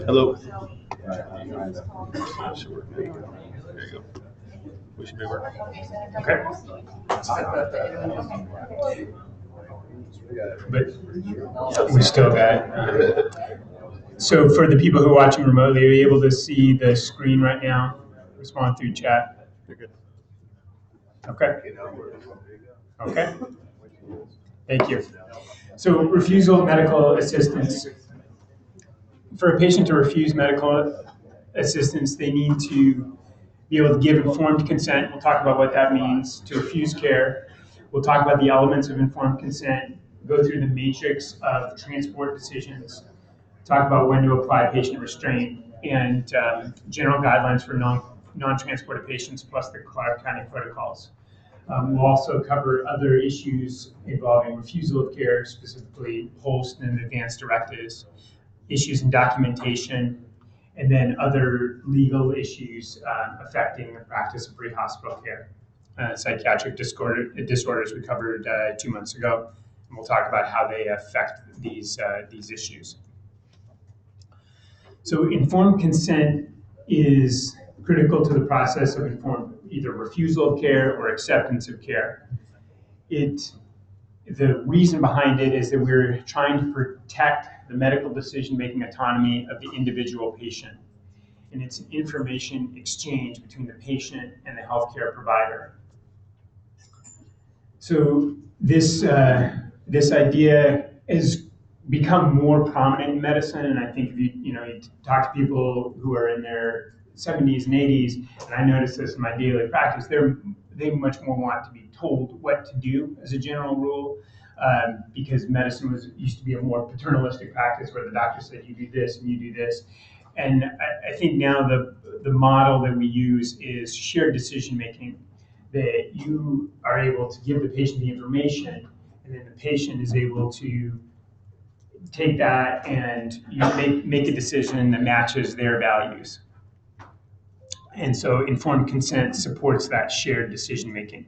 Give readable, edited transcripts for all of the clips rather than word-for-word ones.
Hello. Sure. There you go. We should be working. Okay. But we still got. So for the people who are watching remotely, are you able to see the screen right now? Respond through chat. You're good. Okay. Okay. Thank you. So refusal medical assistance. For a patient to refuse medical assistance, they need to be able to give informed consent. We'll talk about what that means to refuse care. We'll talk about the elements of informed consent, go through the matrix of transport decisions, talk about when to apply patient restraint, and general guidelines for non-transported patients, plus the Clark County protocols. We'll also cover other issues involving refusal of care, specifically POLST and advanced directives, issues in documentation, and then other legal issues affecting the practice of pre-hospital care. Psychiatric disorders we covered 2 months ago, and we'll talk about how they affect these issues. So informed consent is critical to the process of informed either refusal of care or acceptance of care. The reason behind it is that we're trying to protect the medical decision-making autonomy of the individual patient. And it's information exchange between the patient and the healthcare provider. So this idea has become more prominent in medicine, and I think if you talk to people who are in their 70s and 80s, and I notice this in my daily practice, they much more want to be told what to do as a general rule, because medicine used to be a more paternalistic practice where the doctor said you do this and you do this. And I think now the model that we use is shared decision making, that you are able to give the patient the information, and then the patient is able to take that and make a decision that matches their values. And so informed consent supports that shared decision making.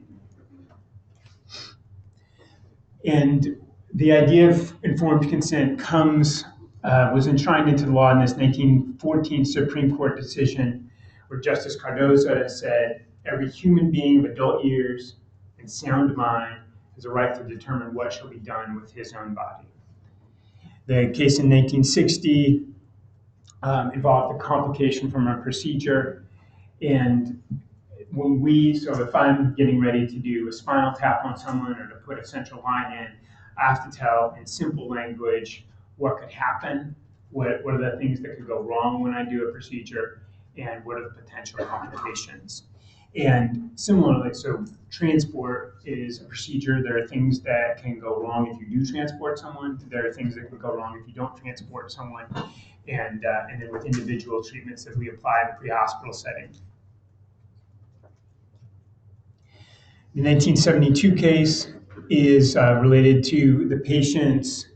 And the idea of informed consent was enshrined into the law in this 1914 Supreme Court decision where Justice Cardozo said, every human being of adult years and sound mind has a right to determine what shall be done with his own body. The case in 1960 involved a complication from a procedure. And if I'm getting ready to do a spinal tap on someone or to put a central line in, I have to tell in simple language what could happen, what are the things that could go wrong when I do a procedure, and what are the potential complications. And similarly, so transport is a procedure. There are things that can go wrong if you do transport someone. There are things that can go wrong if you don't transport someone. And then with individual treatments that we apply in the pre-hospital setting. The 1972 case is related to the patient's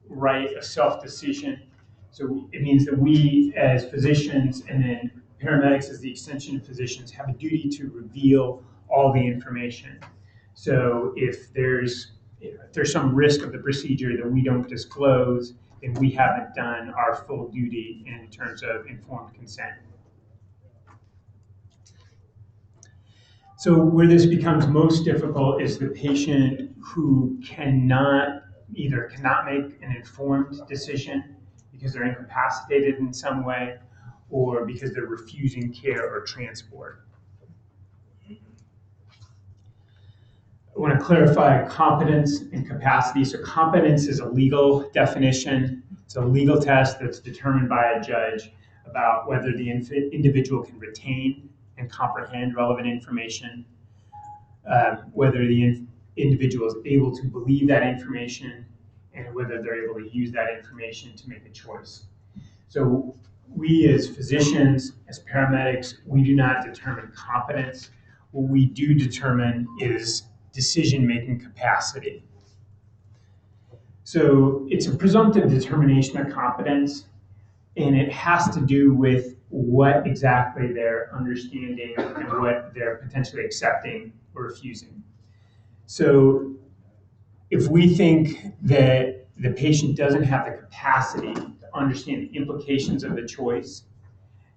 right of self-decision. So it means that we as physicians and then paramedics as the extension of physicians have a duty to reveal all the information. So if there's some risk of the procedure that we don't disclose, then we haven't done our full duty in terms of informed consent. So where this becomes most difficult is the patient who cannot make an informed decision because they're incapacitated in some way or because they're refusing care or transport. I want to clarify competence and capacity. So competence is a legal definition. It's a legal test that's determined by a judge about whether the individual can retain and comprehend relevant information, whether the individual is able to believe that information, and whether they're able to use that information to make a choice. So we as physicians, as paramedics, we do not determine competence. What we do determine is decision-making capacity. So it's a presumptive determination of competence, and it has to do with what exactly they're understanding and what they're potentially accepting or refusing. So if we think that the patient doesn't have the capacity to understand the implications of the choice,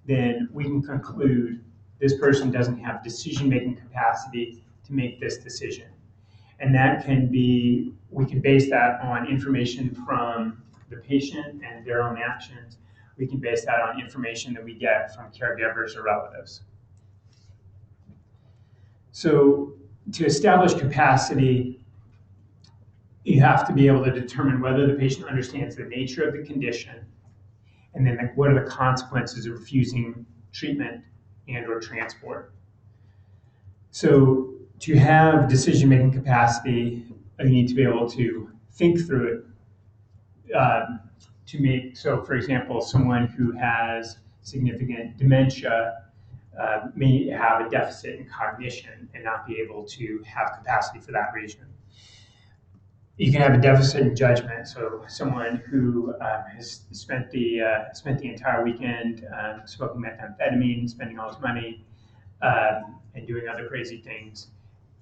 then we can conclude this person doesn't have decision-making capacity to make this decision. And that can be, we can base that on information from the patient and their own actions. We can base that on information that we get from caregivers or relatives. So to establish capacity, you have to be able to determine whether the patient understands the nature of the condition, and then what are the consequences of refusing treatment and or transport. So to have decision-making capacity, you need to be able to think through it. So for example, someone who has significant dementia may have a deficit in cognition and not be able to have capacity for that reason. You can have a deficit in judgment. So someone who has spent the entire weekend smoking methamphetamine, spending all his money, and doing other crazy things,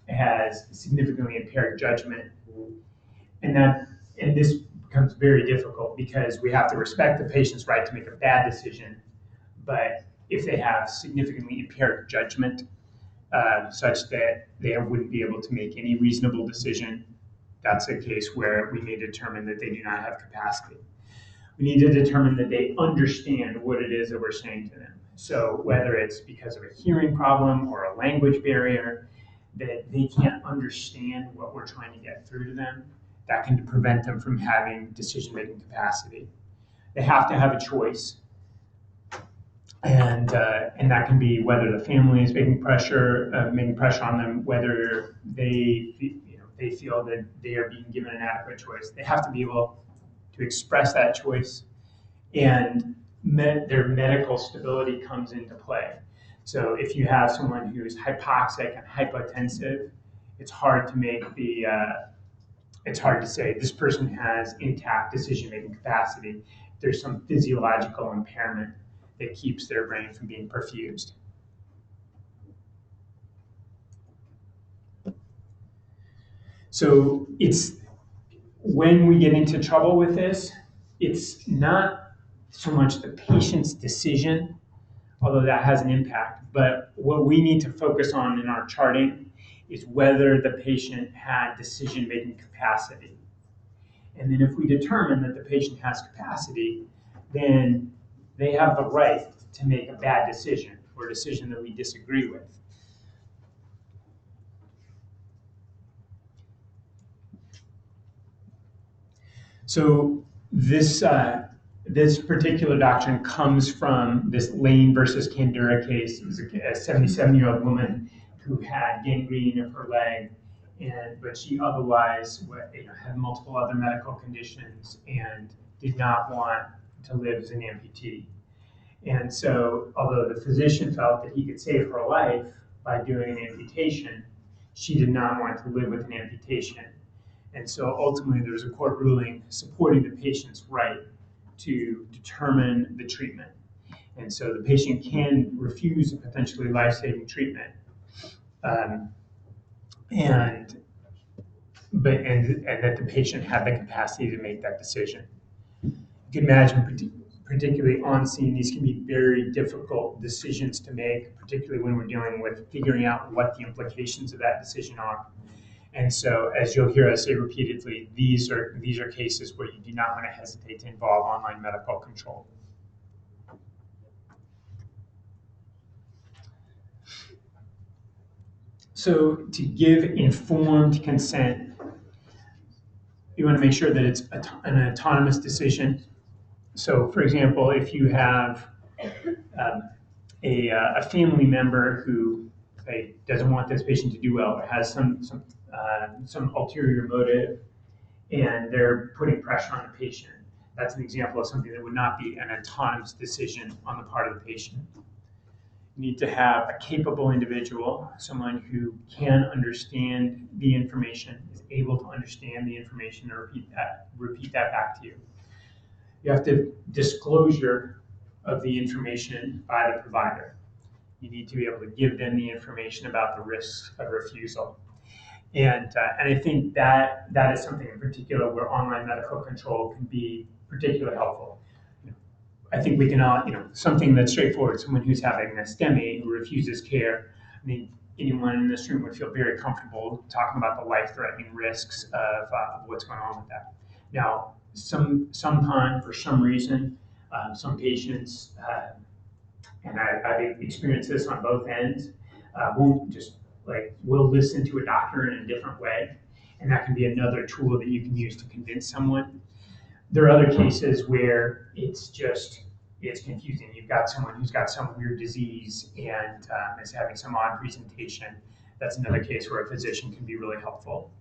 has significantly impaired judgment, and this becomes very difficult because we have to respect the patient's right to make a bad decision, but if they have significantly impaired judgment, such that they wouldn't be able to make any reasonable decision, that's a case where we may determine that they do not have capacity. We need to determine that they understand what it is that we're saying to them. So whether it's because of a hearing problem or a language barrier, that they can't understand what we're trying to get through to them, that can prevent them from having decision-making capacity. They have to have a choice. And that can be whether the family is making pressure on them, whether they feel that they are being given an adequate choice. They have to be able to express that choice, and their medical stability comes into play. So if you have someone who's hypoxic and hypotensive, it's hard to say this person has intact decision-making capacity. There's some physiological impairment that keeps their brain from being perfused. So it's when we get into trouble with this, it's not so much the patient's decision, although that has an impact, but what we need to focus on in our charting is whether the patient had decision-making capacity. And then if we determine that the patient has capacity, then they have the right to make a bad decision or a decision that we disagree with. So this particular doctrine comes from this Lane versus Kandura case. It was a 77-year-old woman who had gangrene of her leg, but she otherwise had multiple other medical conditions and did not want to live as an amputee. And so, although the physician felt that he could save her life by doing an amputation, she did not want to live with an amputation. And so ultimately there was a court ruling supporting the patient's right to determine the treatment. And so the patient can refuse a potentially life-saving treatment, and that the patient had the capacity to make that decision. You can imagine, particularly on scene, these can be very difficult decisions to make, particularly when we're dealing with figuring out what the implications of that decision are. And so, as you'll hear us say repeatedly, these are cases where you do not want to hesitate to involve online medical control. So, to give informed consent, you want to make sure that it's an autonomous decision. So, for example, if you have a family member who, say, doesn't want this patient to do well or has some ulterior motive, and they're putting pressure on the patient, that's an example of something that would not be an autonomous decision on the part of the patient. You need to have a capable individual, someone who can understand the information, is able to understand the information, and repeat that back to you. You have to disclosure of the information by the provider. You need to be able to give them the information about the risks of refusal. And I think that is something in particular where online medical control can be particularly helpful. I think we can all, something that's straightforward, someone who's having a STEMI who refuses care. I mean, anyone in this room would feel very comfortable talking about the life-threatening risks of what's going on with that. Now, sometime, for some reason, some patients, and I've experienced this on both ends, won't just will listen to a doctor in a different way. And that can be another tool that you can use to convince someone. There are other cases where it's confusing. You've got someone who's got some weird disease and is having some odd presentation. That's another case where a physician can be really helpful.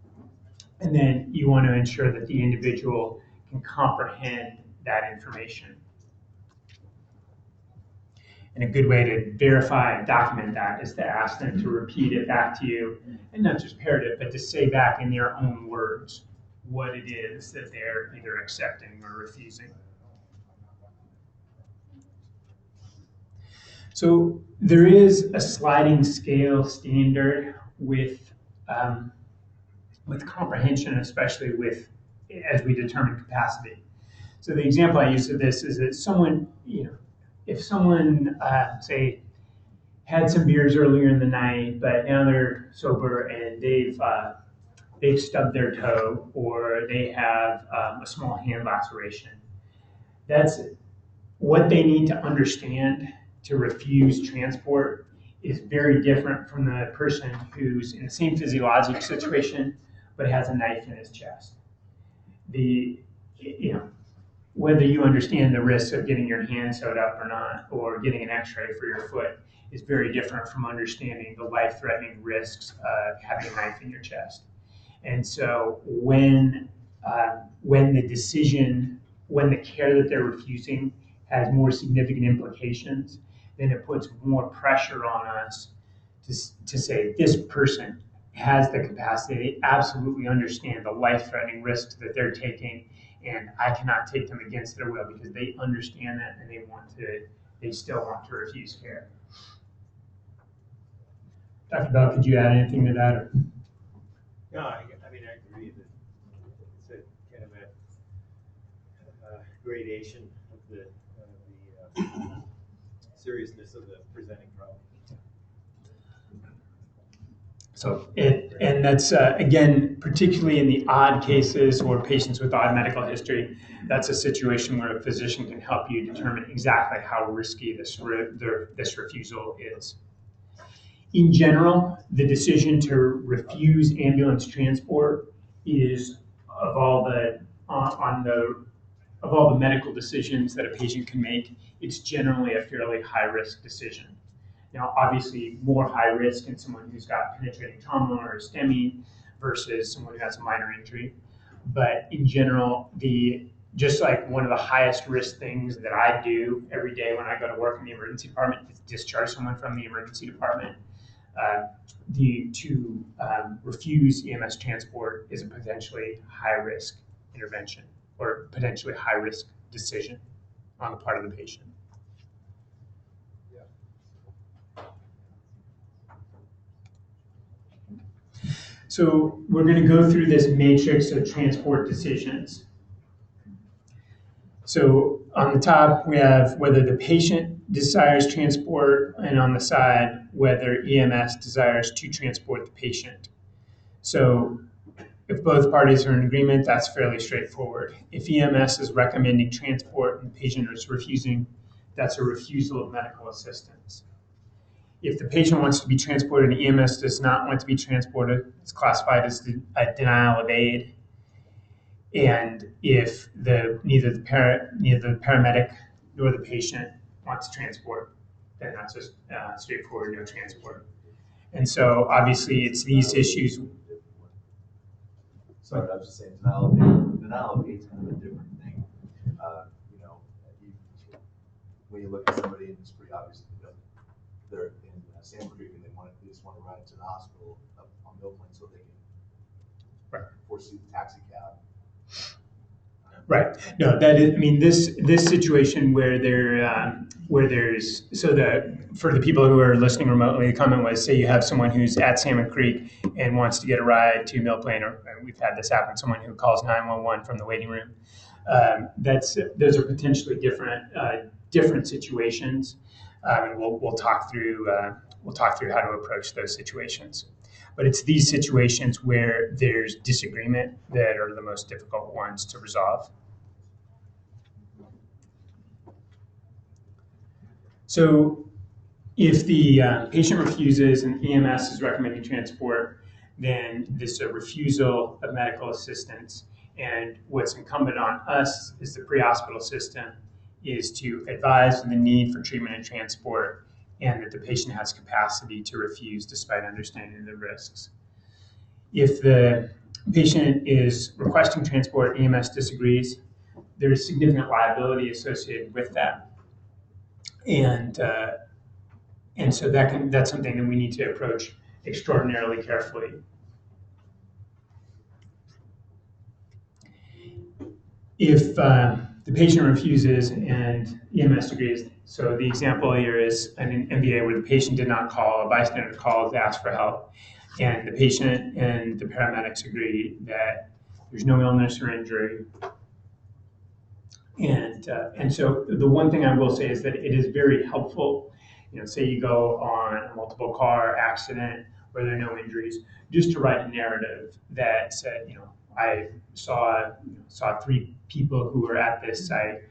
And then you want to ensure that the individual can comprehend that information. And a good way to verify and document that is to ask them to repeat it back to you, and not just parrot it, but to say back in their own words what it is that they're either accepting or refusing. So there is a sliding scale standard with comprehension, especially as we determine capacity. So the example I use of this is that someone, if someone, say, had some beers earlier in the night, but now they're sober and they've stubbed their toe or they have a small hand laceration. That's what they need to understand to refuse transport is very different from the person who's in the same physiologic situation but has a knife in his chest. Whether you understand the risks of getting your hand sewed up or not, or getting an x-ray for your foot, is very different from understanding the life-threatening risks of having a knife in your chest. And so when the care that they're refusing has more significant implications, then it puts more pressure on us to say this person has the capacity, they absolutely understand the life-threatening risks that they're taking, and I cannot take them against their will because they understand that and they still want to refuse care. Dr. Bell, could you add anything to that? Or? No, I agree that it's a kind of a gradation of the seriousness of the presenting problem. So, and that's, again, particularly in the odd cases or patients with odd medical history, that's a situation where a physician can help you determine exactly how risky this refusal is. In general, the decision to refuse ambulance transport is of all the medical decisions that a patient can make, it's generally a fairly high-risk decision. Now, obviously, more high risk in someone who's got penetrating trauma or a STEMI versus someone who has a minor injury. But in general, just like one of the highest risk things that I do every day when I go to work in the emergency department is discharge someone from the emergency department. To refuse EMS transport is a potentially high-risk intervention or potentially high-risk decision on the part of the patient. So we're going to go through this matrix of transport decisions. So on the top, we have whether the patient desires transport, and on the side, whether EMS desires to transport the patient. So if both parties are in agreement, that's fairly straightforward. If EMS is recommending transport and the patient is refusing, that's a refusal of medical assistance. If the patient wants to be transported and EMS does not want to be transported, it's classified as a denial of aid. And if neither the paramedic nor the patient wants transport, then that's just straightforward, no transport. And so obviously it's these issues. Sorry, I was just saying denial of aid is kind of a different thing. When you look at somebody and it's pretty obvious they're in Sand Creek and they just want to ride to the hospital up on Milkland so they can foresee the taxi cab. Right. No, that is. I mean, this situation where there's for the people who are listening remotely, the comment was, say you have someone who's at Salmon Creek and wants to get a ride to Mill Plain, or we've had this happen. Someone who calls 911 from the waiting room. Those are potentially different situations, and we'll talk through how to approach those situations. But it's these situations where there's disagreement that are the most difficult ones to resolve. So if the patient refuses and EMS is recommending transport, then this is a refusal of medical assistance. And what's incumbent on us as the pre-hospital system is to advise of the need for treatment and transport, and that the patient has capacity to refuse despite understanding the risks. If the patient is requesting transport, EMS disagrees, there is significant liability associated with that. And so that's something that we need to approach extraordinarily carefully. If the patient refuses and EMS agrees, so the example here is an MBA where the patient did not call, a bystander called to ask for help, and the patient and the paramedics agree that there's no illness or injury. And so the one thing I will say is that it is very helpful, say you go on a multiple car accident where there are no injuries, just to write a narrative that said, I saw 3 people who were at this site,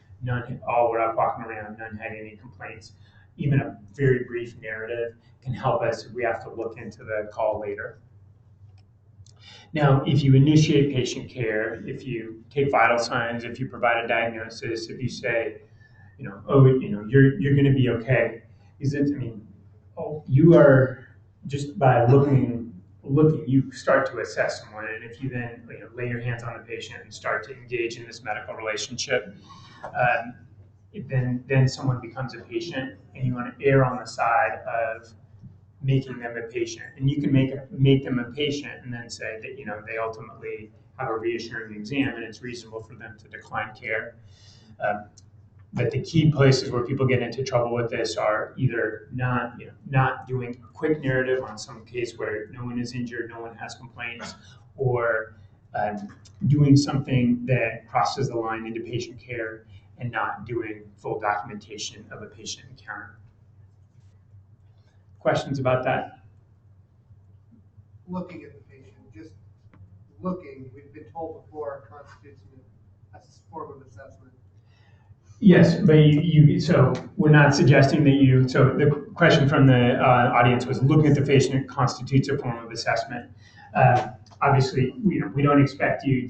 all were up walking around, none had any complaints. Even a very brief narrative can help us if we have to look into the call later. Now, if you initiate patient care, if you take vital signs, if you provide a diagnosis, if you say, you're going to be okay, you are, just by looking, you start to assess someone, and if you then lay your hands on the patient and start to engage in this medical relationship, then someone becomes a patient, and you want to err on the side of making them a patient. And you can make them a patient and then say that they ultimately have a reassuring exam and it's reasonable for them to decline care. But the key places where people get into trouble with this are either not doing a quick narrative on some case where no one is injured, no one has complaints, or doing something that crosses the line into patient care and not doing full documentation of a patient encounter. Questions about that? Looking at the patient, just looking, we've been told before, constitutes a form of assessment. Yes, but so we're not suggesting that so the question from the audience was, looking at the patient constitutes a form of assessment. Obviously, we don't expect you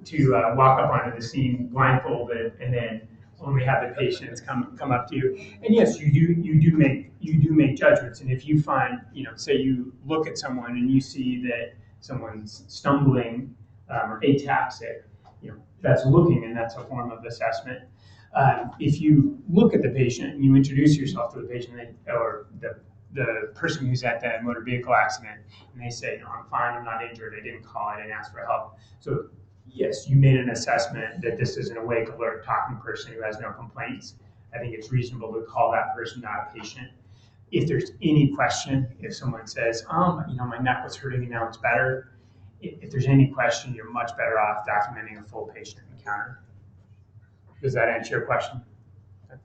to walk up onto the scene blindfolded and then only have the patients come up to you. And yes, you do make judgments. And if you find, say you look at someone and you see that someone's stumbling or ataxic, that's looking, and that's a form of assessment. If you look at the patient and you introduce yourself to the patient or the person who's at that motor vehicle accident, and they say, "No, I'm fine, I'm not injured, I didn't call, I didn't ask for help." So yes, you made an assessment that this is an awake, alert, talking person who has no complaints. I think it's reasonable to call that person not a patient. If there's any question, if someone says, my neck was hurting and now it's better, if there's any question, you're much better off documenting a full patient encounter. Does that answer your question? Okay.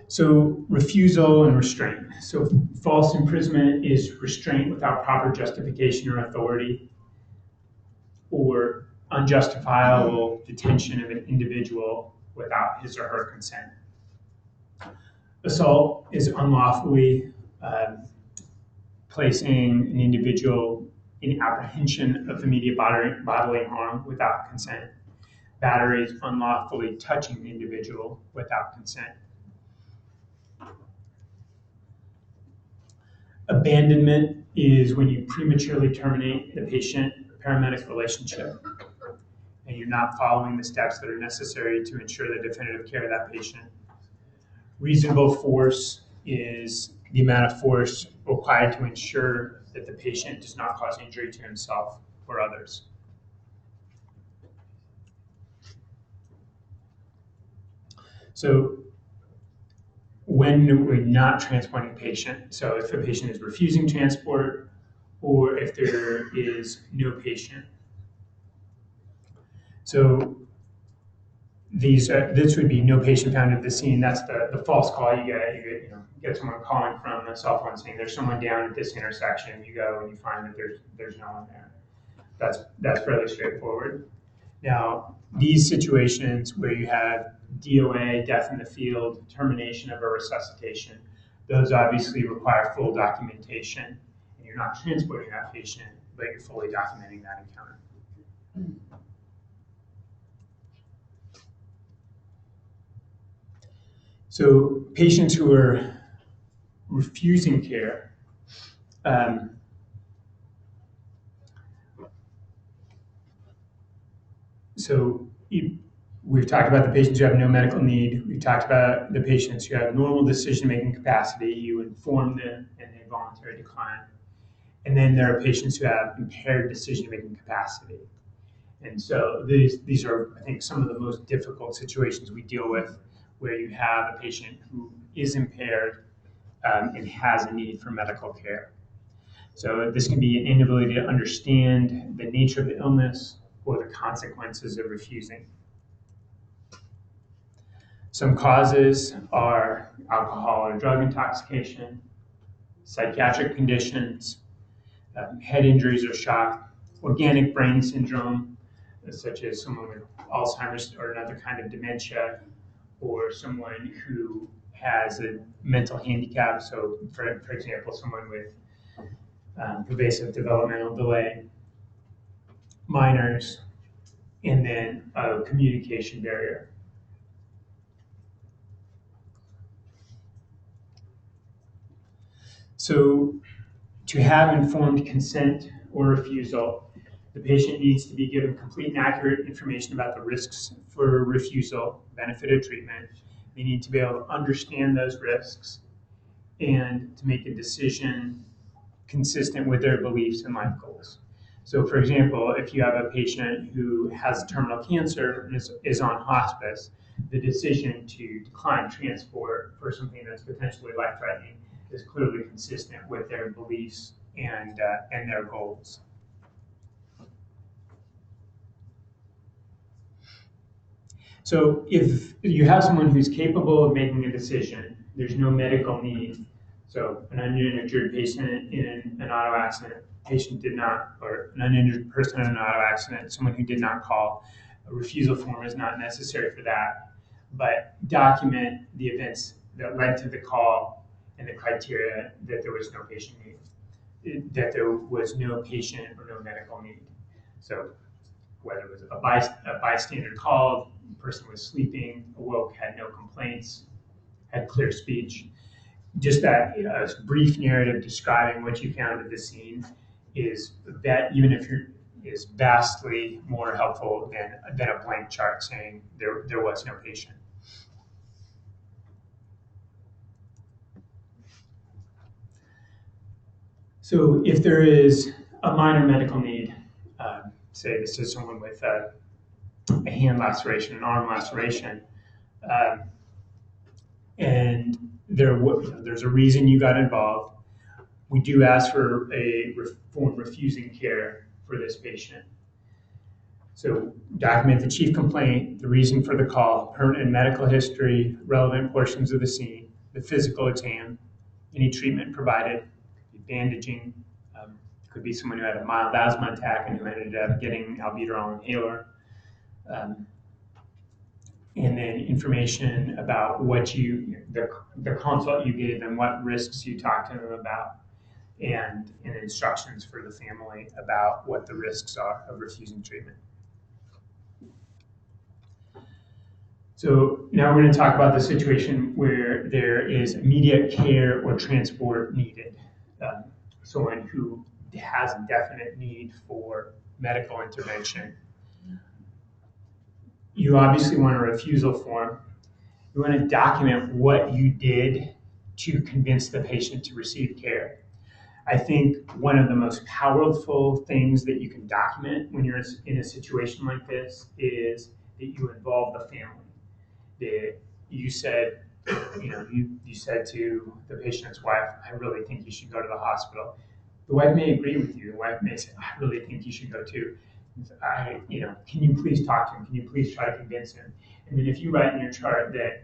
So refusal and restraint. So false imprisonment is restraint without proper justification or authority, or unjustifiable detention of an individual without his or her consent. Assault is unlawfully placing an individual in apprehension of immediate bodily harm without consent. Battery is unlawfully touching the individual without consent. Abandonment is when you prematurely terminate the patient-paramedic relationship and you're not following the steps that are necessary to ensure the definitive care of that patient. Reasonable force is the amount of force required to ensure that the patient does not cause injury to himself or others. So when we're not transporting a patient, so if a patient is refusing transport or if there is no patient. So this would be no patient found at the scene. That's the false call you get. You get someone calling from a cell phone saying there's someone down at this intersection. You go and you find that there's no one there. That's fairly straightforward. Now, these situations where you have DOA, death in the field, termination of a resuscitation, those obviously require full documentation. And you're not transporting that patient, but you're fully documenting that encounter. So patients who are refusing care, we've talked about the patients who have no medical need. We've talked about the patients who have normal decision-making capacity. You inform them and they voluntarily decline. And then there are patients who have impaired decision-making capacity. And so these are, I think, some of the most difficult situations we deal with, where you have a patient who is impaired and has a need for medical care. So this can be an inability to understand the nature of the illness or the consequences of refusing. Some causes are alcohol or drug intoxication, psychiatric conditions, head injuries or shock, organic brain syndrome, such as someone with Alzheimer's or another kind of dementia, or someone who has a mental handicap. So, for example, someone with pervasive developmental delay, minors, and then a communication barrier. So to have informed consent or refusal, the patient needs to be given complete and accurate information about the risks for refusal, benefit of treatment. They need to be able to understand those risks and to make a decision consistent with their beliefs and life goals. So for example, if you have a patient who has terminal cancer and is on hospice, the decision to decline transport for something that's potentially life-threatening is clearly consistent with their beliefs and their goals. So if you have someone who's capable of making a decision, there's no medical need. So an uninjured patient in an auto accident, patient did not, or an uninjured person in an auto accident, someone who did not call, a refusal form is not necessary for that, but document the events that led to the call and the criteria that there was no patient need, that there was no patient or no medical need. So whether it was a bystander called, the person was sleeping, awoke, had no complaints, had clear speech. Just that brief narrative describing what you found at the scene is that, even if you're, is vastly more helpful than a blank chart saying there was no patient. So if there is a minor medical need, say this is someone with a hand laceration, an arm laceration, and there's a reason you got involved, we do ask for a form refusing care for this patient. So document the chief complaint, the reason for the call, permanent medical history, relevant portions of the scene, the physical exam, any treatment provided, bandaging, could be someone who had a mild asthma attack and who ended up getting albuterol inhaler, and then information about what the consult you gave them, what risks you talked to them about, and instructions for the family about what the risks are of refusing treatment. So now we're going to talk about the situation where there is immediate care or transport needed. Someone who has a definite need for medical intervention. You obviously want a refusal form. You want to document what you did to convince the patient to receive care. I think one of the most powerful things that you can document when you're in a situation like this is that you involve the family. That you said, you said to the patient's wife, I really think you should go to the hospital. The wife may agree with you. The wife may say, I really think you should go too. Can you please talk to him? Can you please try to convince him? And then if you write in your chart that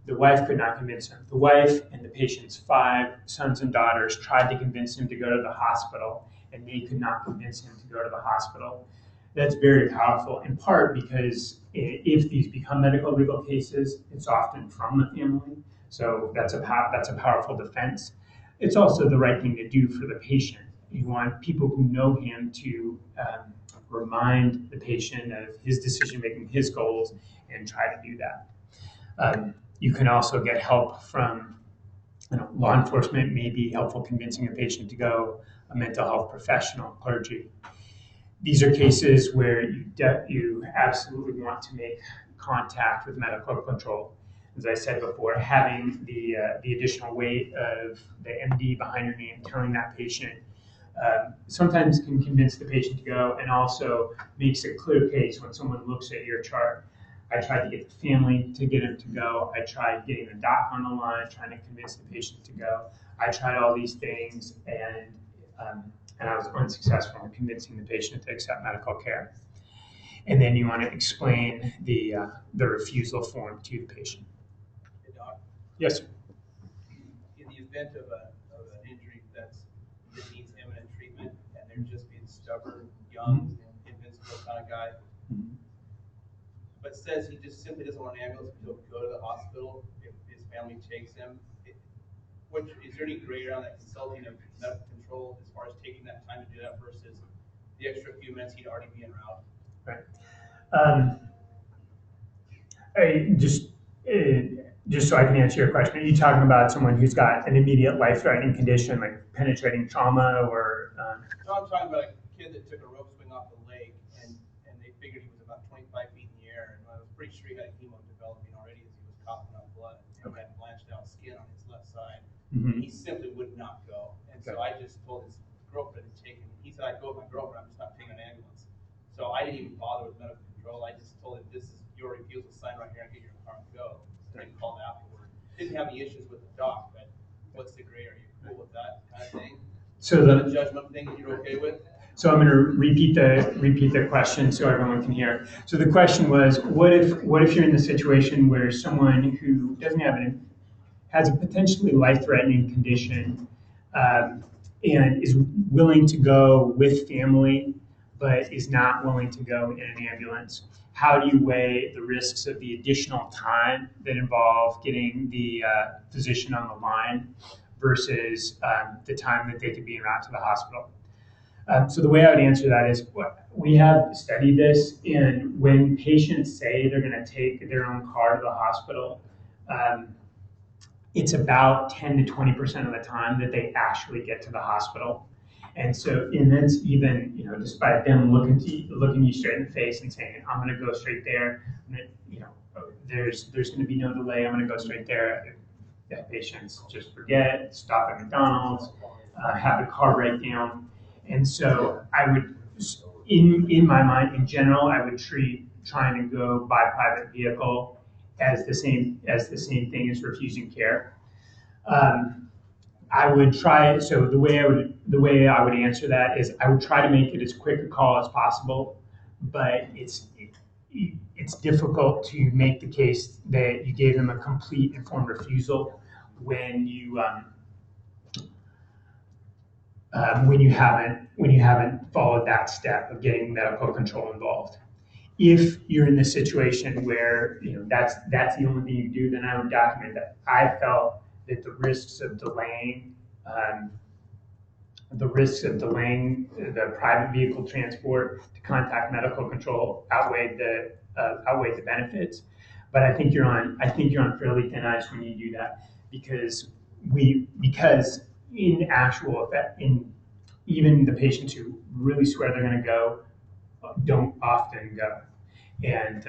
the wife could not convince him, the wife and the patient's 5 sons and daughters tried to convince him to go to the hospital, and they could not convince him to go to the hospital. That's very powerful, in part because if these become medical legal cases, it's often from the family. So that's a powerful defense. It's also the right thing to do for the patient. You want people who know him to remind the patient of his decision making, his goals, and try to do that. You can also get help from law enforcement, may be helpful convincing a patient to go, a mental health professional, clergy. These are cases where you absolutely want to make contact with medical control. As I said before, having the additional weight of the MD behind your name telling that patient sometimes can convince the patient to go, and also makes a clear case when someone looks at your chart. I tried to get the family to get him to go. I tried getting the doc on the line, trying to convince the patient to go. I tried all these things, and I was unsuccessful in convincing the patient to accept medical care. And then you want to explain the refusal form to the patient. Hey, Doc. Yes, sir. In the event of an injury that needs imminent treatment, and they're just being stubborn, young, invincible kind of guy, but says he just simply doesn't want an ambulance, he'll go to the hospital if his family takes him. Is there any gray around that consulting of medical control as far as taking that time to do that versus the extra few minutes he'd already be en route? Right. Just so I can answer your question, are you talking about someone who's got an immediate life-threatening condition, like penetrating trauma, or? No, I'm talking about a kid that took a rope swing off the lake, and they figured he was about 25 feet in the air, and I was pretty sure he had hemo developing already as he was coughing up blood, and had blanched out skin on his left side. Mm-hmm. And he simply would not go. And so I just told his girlfriend to take him. He said, I'd go with my girlfriend, I'm just not taking an ambulance. So I didn't even bother with medical control. I just told him, this is your refusal sign right here, and get your car and go. So he called afterward. Didn't have any issues with the doc, but what's the gray? Are you cool with that kind of thing? So the judgment thing that you're okay with? So I'm going to repeat the question so everyone can hear. So the question was, what if you're in the situation where someone who doesn't have has a potentially life-threatening condition and is willing to go with family, but is not willing to go in an ambulance? How do you weigh the risks of the additional time that involve getting the physician on the line versus the time that they could be en route to the hospital? So the way I would answer that is, we have studied this, and when patients say they're going to take their own car to the hospital, it's about 10 to 20% of the time that they actually get to the hospital. And so, and that's even, despite them looking you straight in the face and saying, I'm going to go straight there, there's going to be no delay, I'm going to go straight there. If patients just forget, stop at McDonald's, have the car break down. And so I would, in my mind, in general, I would treat trying to go by private vehicle as the same thing as refusing care. I would try. So the way I would answer that is, I would try to make it as quick a call as possible, but it's difficult to make the case that you gave them a complete informed refusal when you haven't followed that step of getting medical control involved. If you're in the situation where that's the only thing you do, then I would document that I felt that the risks of delaying the private vehicle transport to contact medical control outweighed the benefits. But I think you're on fairly thin ice when you do that, because in actual effect, even the patients who really swear they're going to go don't often go. And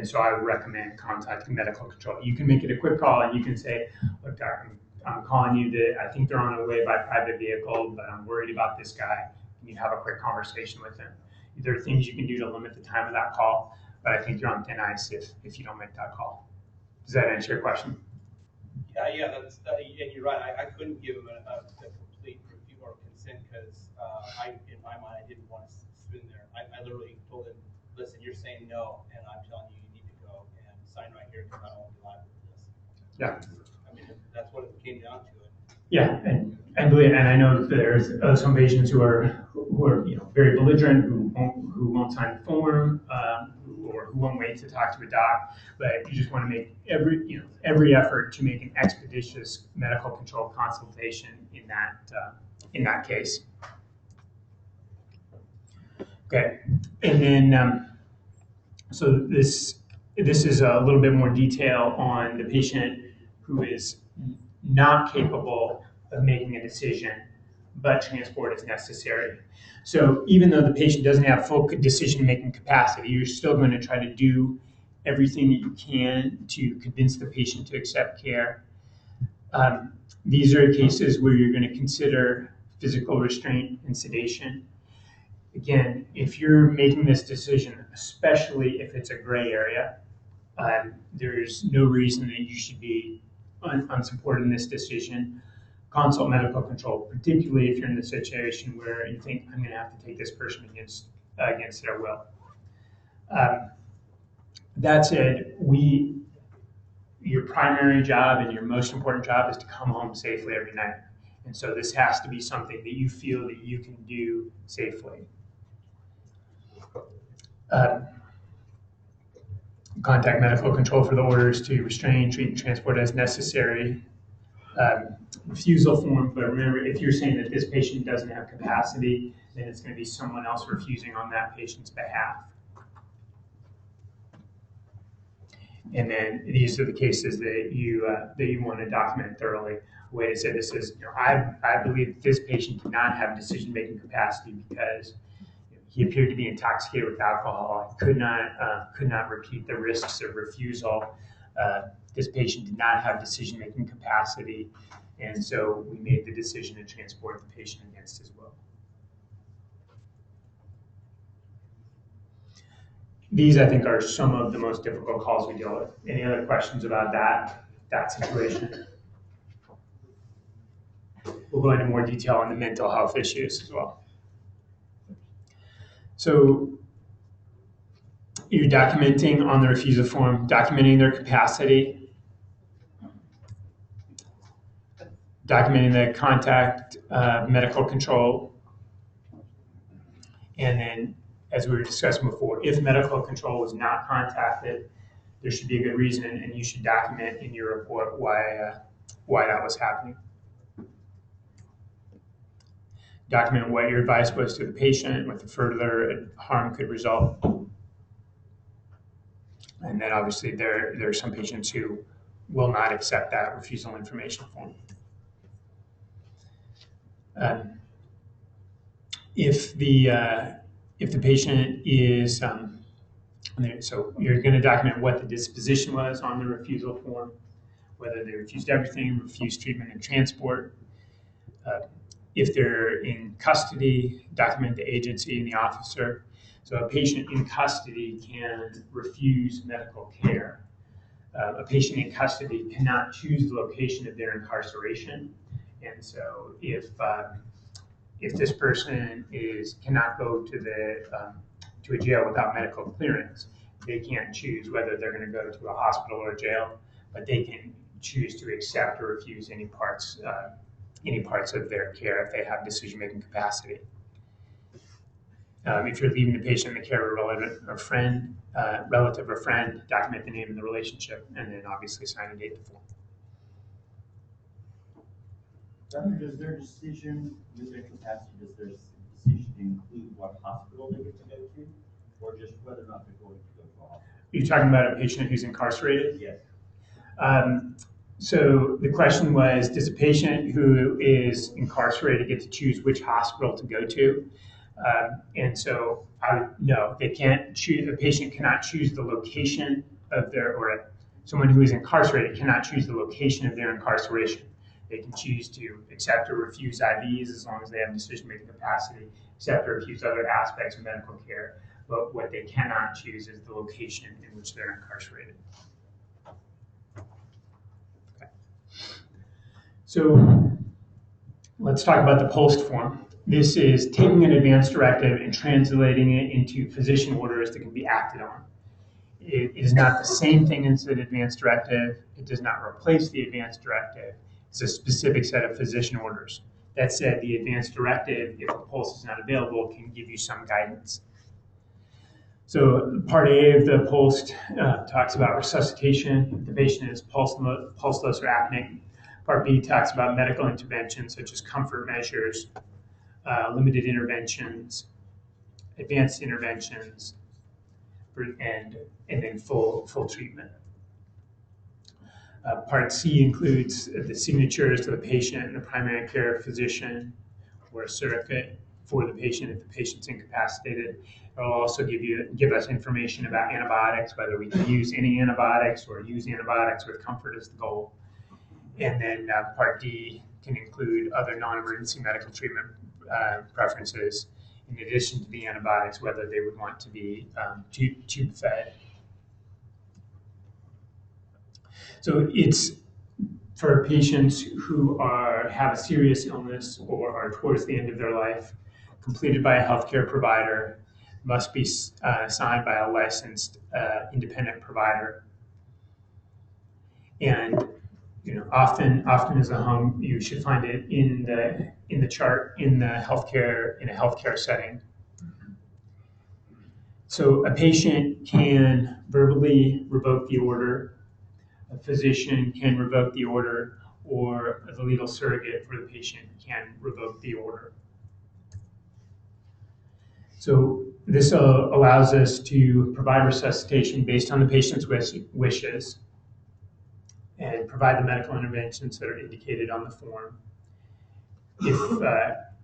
so I would recommend contacting medical control. You can make it a quick call, and you can say, look, doc, I'm calling you that I think they're on their way by private vehicle, but I'm worried about this guy. Can you have a quick conversation with him? There are things you can do to limit the time of that call, but I think you're on thin ice if you don't make that call. Does that answer your question? Yeah, that's, and you're right, I couldn't give him a complete review or consent because in my mind, I didn't want to spin there. I literally told him, listen, you're saying no, and I'm telling you, you need to go and sign right here because I don't want to be liable for this. Yeah. I mean, that's what it came down to. Yeah, and I know there's some patients who are very belligerent, who won't sign the form, or who won't wait to talk to a doc. But you just want to make every effort to make an expeditious medical control consultation in that case. Okay, and then so this is a little bit more detail on the patient who is not capable of making a decision, but transport is necessary. So even though the patient doesn't have full decision-making capacity, you're still going to try to do everything that you can to convince the patient to accept care. These are cases where you're going to consider physical restraint and sedation. Again, if you're making this decision, especially if it's a gray area, there's no reason that you should be unsupported in this decision. Consult medical control, particularly if you're in the situation where you think, I'm going to have to take this person against their will. That said, your primary job and your most important job is to come home safely every night. And so this has to be something that you feel that you can do safely. Contact medical control for the orders to restrain, treat, and transport as necessary. Refusal form, but remember, if you're saying that this patient doesn't have capacity, then it's going to be someone else refusing on that patient's behalf. And then these are the cases that you want to document thoroughly. A way to say this is, I believe this patient did not have decision-making capacity because he appeared to be intoxicated with alcohol. Could not repeat the risks of refusal. This patient did not have decision-making capacity, and so we made the decision to transport the patient against his will. These, I think, are some of the most difficult calls we deal with. Any other questions about that situation? We'll go into more detail on the mental health issues as well. So you're documenting on the refusal form, documenting their capacity, documenting the contact medical control, and then, as we were discussing before, if medical control was not contacted, there should be a good reason, and you should document in your report why that was happening. Document what your advice was to the patient, what the further harm could result. And then obviously there are some patients who will not accept that refusal information form. If the patient is, so you're going to document what the disposition was on the refusal form, whether they refused everything, refused treatment and transport. If they're in custody, document the agency and the officer. So a patient in custody can refuse medical care. A patient in custody cannot choose the location of their incarceration. And so if this person cannot go to a jail without medical clearance, they can't choose whether they're going to go to a hospital or a jail, but they can choose to accept or refuse any parts of their care if they have decision-making capacity. If you're leaving the patient in the care of a relative or friend, document the name and the relationship, and then obviously sign and date the form. Does their decision with their capacity, does their decision include what hospital they get to go to, or just whether or not they're going to go to a hospital? Are you talking about a patient who's incarcerated? Yes. So the question was, does a patient who is incarcerated get to choose which hospital to go to? And so, no, they can't choose. A patient cannot choose the location of someone who is incarcerated cannot choose the location of their incarceration. They can choose to accept or refuse IVs as long as they have decision-making capacity, accept or refuse other aspects of medical care. But what they cannot choose is the location in which they're incarcerated. Okay. So let's talk about the POLST form. This is taking an advance directive and translating it into physician orders that can be acted on. It is not the same thing as an advance directive. It does not replace the advance directive. It's a specific set of physician orders. That said, the advance directive, if a POLST is not available, can give you some guidance. So Part A of the POLST talks about resuscitation if the patient is pulseless or apneic. Part B talks about medical interventions such as comfort measures, limited interventions, advanced interventions, and then full treatment. Part C includes the signatures to the patient and the primary care physician or a surrogate for the patient if the patient's incapacitated. It will also give us information about antibiotics, whether we can use any antibiotics or use antibiotics with comfort as the goal. And then Part D can include other non-emergency medical treatment preferences in addition to the antibiotics, whether they would want to be tube fed. So it's for patients who have a serious illness or are towards the end of their life, completed by a healthcare provider, must be signed by a licensed independent provider. And often as a home, you should find it in the chart in a healthcare setting. So a patient can verbally revoke the order. A physician can revoke the order, or the legal surrogate for the patient can revoke the order. So this allows us to provide resuscitation based on the patient's wishes and provide the medical interventions that are indicated on the form. If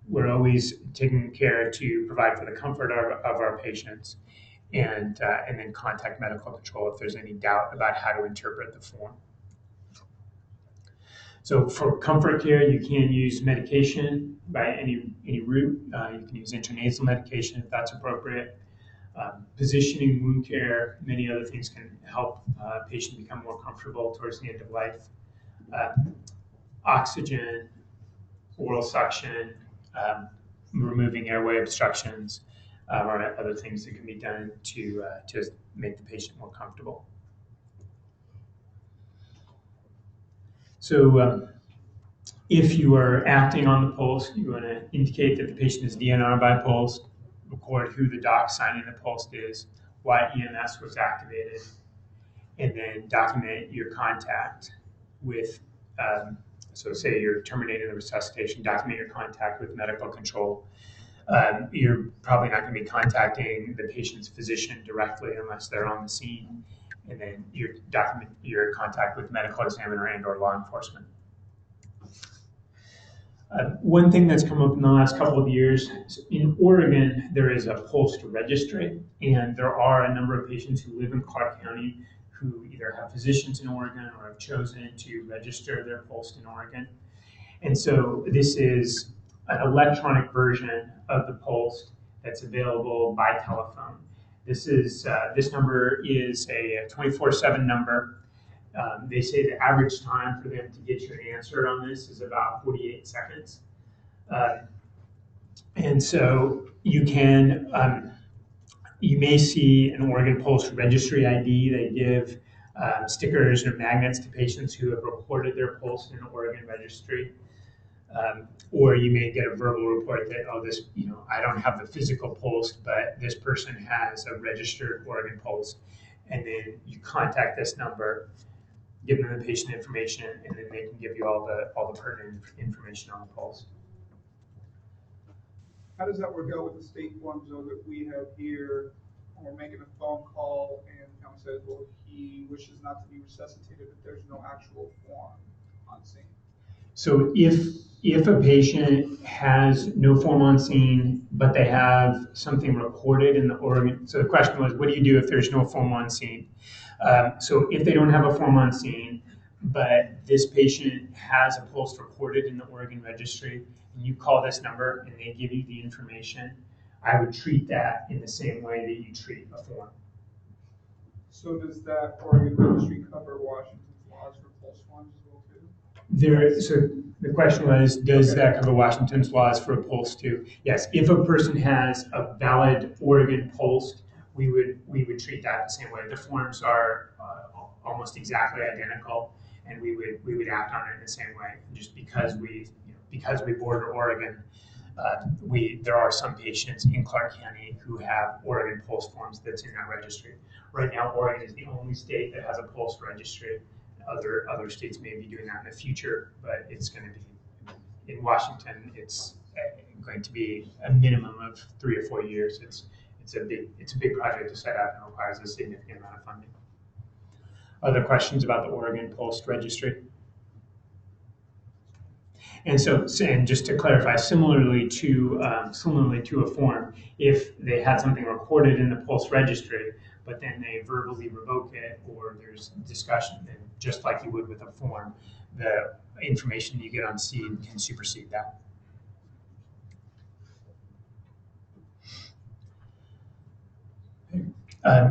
we're always taking care to provide for the comfort of our patients, and then contact medical control if there's any doubt about how to interpret the form. So for comfort care, you can use medication by any route. You can use intranasal medication if that's appropriate. Positioning, wound care, many other things can help a patient become more comfortable towards the end of life. Oxygen, oral suction, removing airway obstructions, or other things that can be done to make the patient more comfortable. So if you are acting on the POLST, you want to indicate that the patient is DNR by POLST, record who the doc signing the POLST is, why EMS was activated, and then document your contact with, so say you're terminating the resuscitation, document your contact with medical control. You're probably not going to be contacting the patient's physician directly unless they're on the scene, and then you document your contact with medical examiner and or law enforcement. One thing that's come up in the last couple of years, in Oregon, there is a POLST registry, and there are a number of patients who live in Clark County who either have physicians in Oregon or have chosen to register their POLST in Oregon. And so this is an electronic version of the POLST that's available by telephone. This number is a 24/7 number. They say the average time for them to get you an answer on this is about 48 seconds. And so you may see an Oregon POLST registry ID. They give stickers or magnets to patients who have reported their POLST in the Oregon registry. Or you may get a verbal report that, I don't have the physical POLST, but this person has a registered Oregon POLST. And then you contact this number, give them the patient information, and then they can give you all the pertinent information on the POLST. How does that work out with the state forms though that we have here? We're making a phone call and Tom says, well, he wishes not to be resuscitated, but there's no actual form on scene. So if a patient has no form on scene, but they have something recorded in the Oregon, so the question was, what do you do if there's no form on scene? So if they don't have a form on scene, but this patient has a POLST recorded in the Oregon registry, and you call this number and they give you the information, I would treat that in the same way that you treat a form. So does that Oregon registry cover Washington's laws for POLST forms as well too? So the question was, does that cover Washington's laws for a POLST too? Yes, if a person has a valid Oregon POLST, we would treat that the same way. The forms are almost exactly identical, and we would act on it in the same way. Just because we border Oregon, there are some patients in Clark County who have Oregon POLST forms that's in that registry. Right now, Oregon is the only state that has a POLST registry. Other states may be doing that in the future, but it's going to be in Washington. It's going to be a minimum of 3 or 4 years. It's a big project to set up and requires a significant amount of funding. Other questions about the Oregon POLST registry? And just to clarify, similarly to a form, if they had something recorded in the POLST registry, but then they verbally revoke it, or there's discussion, then just like you would with a form, the information you get on scene can supersede that.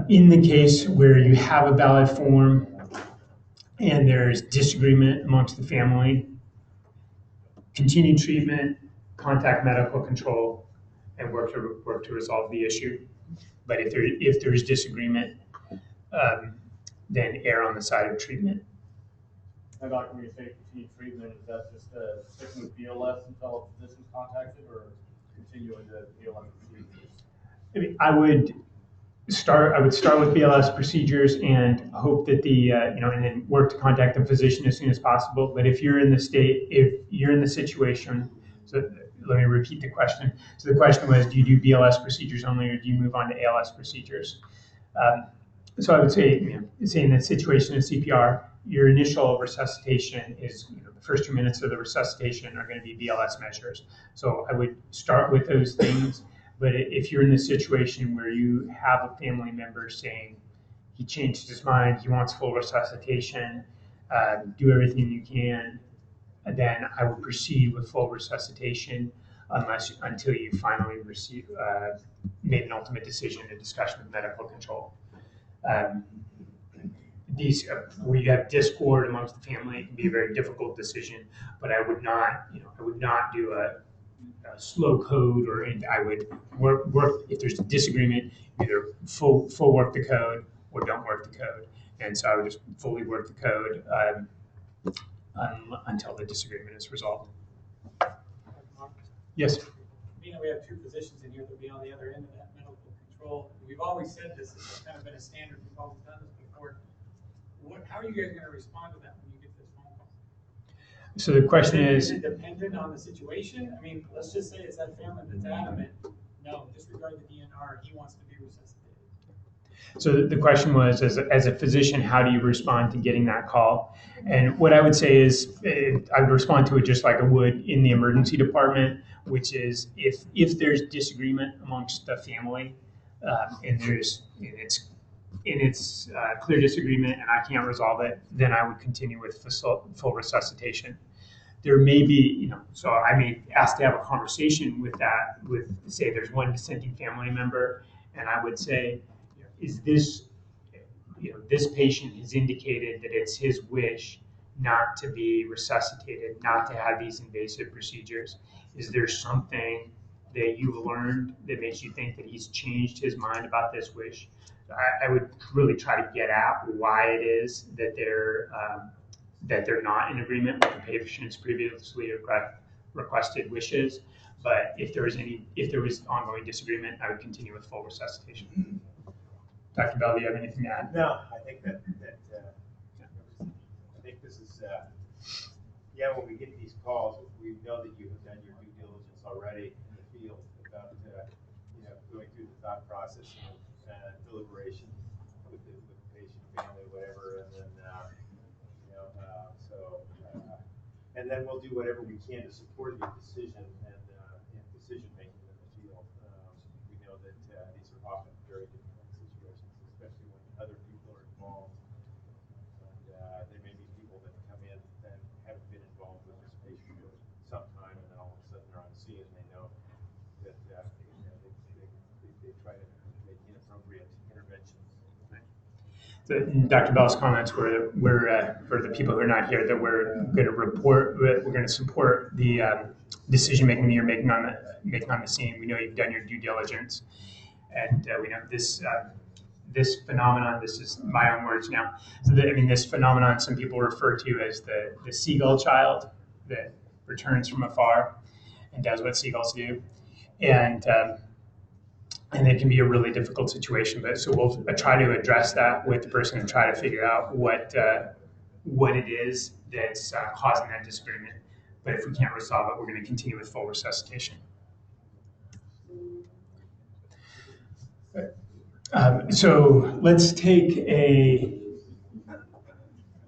In the case where you have a valid form and there's disagreement amongst the family, continue treatment, contact medical control, and work to resolve the issue. But if there is disagreement, then err on the side of treatment. And Dr., when you say continue treatment, is that just sticking with BLS until a physician's contacted, or continuing the BLS procedures? I would start with BLS procedures and hope that and then work to contact the physician as soon as possible. But if you're in the situation, so let me repeat the question. So the question was, do you do BLS procedures only, or do you move on to ALS procedures? So I would say, in the situation of CPR, your initial resuscitation is, the first 2 minutes of the resuscitation are going to be BLS measures. So I would start with those things. But if you're in the situation where you have a family member saying he changed his mind, he wants full resuscitation, do everything you can, then I would proceed with full resuscitation until you finally made an ultimate decision in discussion with medical control. Where you have discord amongst the family, it can be a very difficult decision. But I would not do a slow code, or I would work if there's a disagreement, either full work the code or don't work the code. And so I would just fully work the code until the disagreement is resolved. Yes? We have 2 physicians in here that will be on the other end of that medical control. We've always said this has kind of been a standard. We've always done this before. How are you guys going to respond to that when you get this phone call? So the question is it dependent on the situation? I mean, let's just say it's that family that's adamant, no, disregard the DNR, he wants to be resuscitated. So the question was, as a physician, how do you respond to getting that call? And what I would say is, I would respond to it just like I would in the emergency department, which is if there's disagreement amongst the family, and it's clear disagreement and I can't resolve it, then I would continue with full resuscitation. There may be, so I may ask to have a conversation with say there's one dissenting family member, and I would say, is this, this patient has indicated that it's his wish not to be resuscitated, not to have these invasive procedures. Is there something that you've learned that makes you think that he's changed his mind about this wish? I would really try to get at why it is that they're not in agreement with the patient's previously requested wishes. But if there was ongoing disagreement, I would continue with full resuscitation. Dr. Bell, do you have anything to add? No, I think that I think this is when we get these calls, we know that you have done your due diligence already in the field about going through the thought process of deliberation with the patient, family, whatever, and then and then we'll do whatever we can to support your decision and decision making in the field. We know that these are often very difficult situations, especially when other people are involved. And there may be people that Dr. Bell's comments were for the people who are not here, that we're going to report, we're going to support the decision making that you're making on the scene. We know you've done your due diligence, and we know this phenomenon. This is my own words now. So this phenomenon some people refer to as the seagull child that returns from afar and does what seagulls do, and it can be a really difficult situation. But so we'll try to address that with the person and try to figure out what it is that's causing that disagreement. But if we can't resolve it, we're going to continue with full resuscitation. So let's take a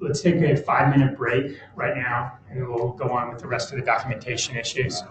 5-minute break right now, and we'll go on with the rest of the documentation issues.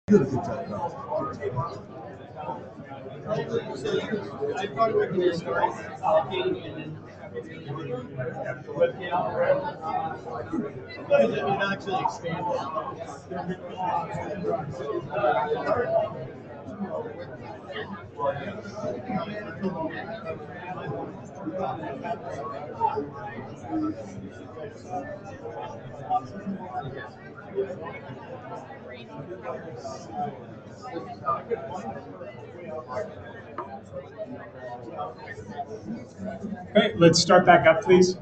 Good at the time. I thought we could start talking and then have the webcam. But it actually expanded. Okay, let's start back up, please.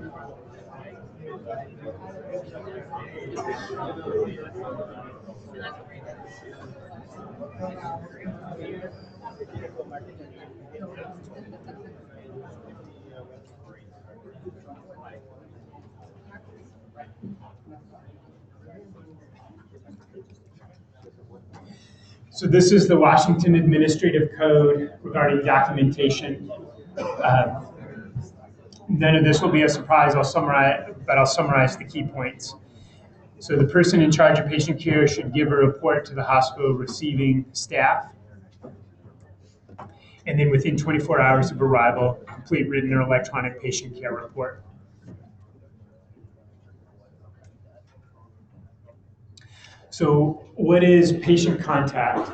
So this is the Washington Administrative Code regarding documentation. None of this will be a surprise. I'll summarize the key points. So the person in charge of patient care should give a report to the hospital receiving staff. And then within 24 hours of arrival, complete written or electronic patient care report. So what is patient contact?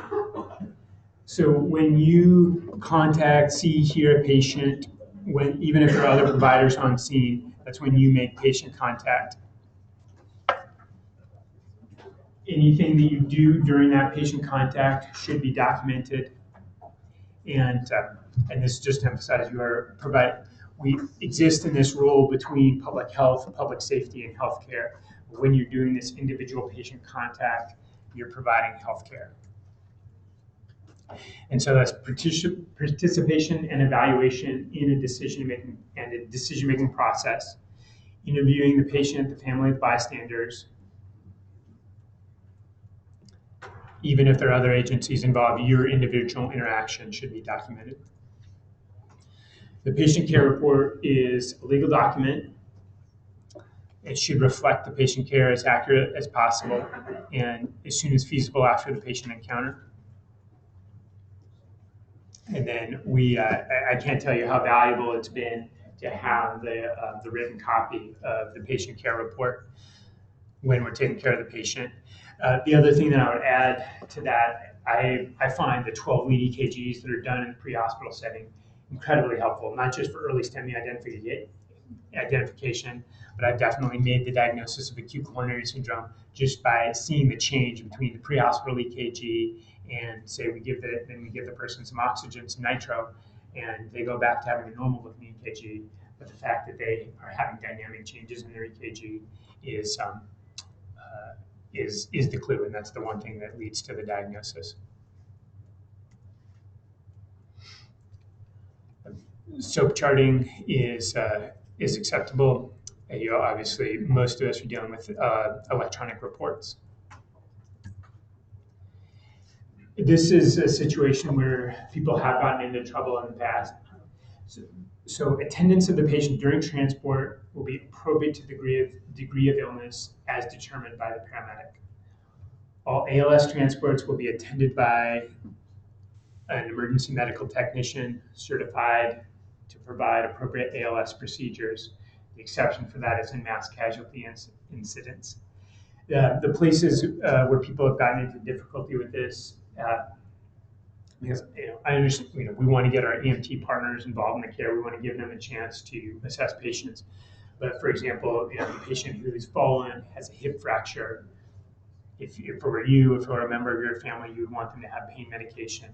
So when you contact, see, hear a patient, even if there are other providers on scene, that's when you make patient contact. Anything that you do during that patient contact should be documented. And this just emphasizes we exist in this role between public health, public safety, and healthcare. When you're doing this individual patient contact, you're providing healthcare. And so that's participation and evaluation in a decision-making process, interviewing the patient, the family, the bystanders. Even if there are other agencies involved, your individual interaction should be documented. The patient care report is a legal document. It should reflect the patient care as accurate as possible and as soon as feasible after the patient encounter. And then I can't tell you how valuable it's been to have the written copy of the patient care report when we're taking care of the patient. The other thing that I would add to that, I find the 12 lead EKGs that are done in the pre-hospital setting incredibly helpful, not just for early STEMI identification, but I've definitely made the diagnosis of acute coronary syndrome just by seeing the change between the pre-hospital EKG and say we give the person some oxygen, some nitro, and they go back to having a normal looking EKG. But the fact that they are having dynamic changes in their EKG is the clue, and that's the one thing that leads to the diagnosis. SOAP charting is acceptable. Obviously, most of us are dealing with electronic reports. This is a situation where people have gotten into trouble in the past. So attendance of the patient during transport will be appropriate to the degree of illness as determined by the paramedic. All ALS transports will be attended by an emergency medical technician certified to provide appropriate ALS procedures. The exception for that is in mass casualty incidents. The places where people have gotten into difficulty with this, because I understand, we want to get our EMT partners involved in the care. We want to give them a chance to assess patients. But for example, the patient who's fallen has a hip fracture. If it were you, if it were a member of your family, you would want them to have pain medication.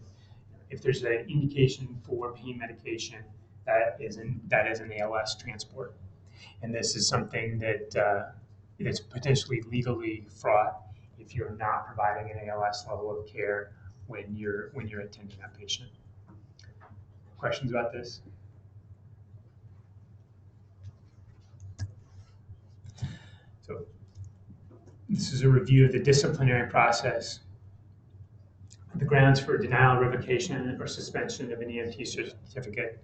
If there's an indication for pain medication, that is an ALS transport. And this is something that is potentially legally fraught if you're not providing an ALS level of care when you're attending that patient. Questions about this? So this is a review of the disciplinary process. The grounds for denial, revocation, or suspension of an EMT certificate.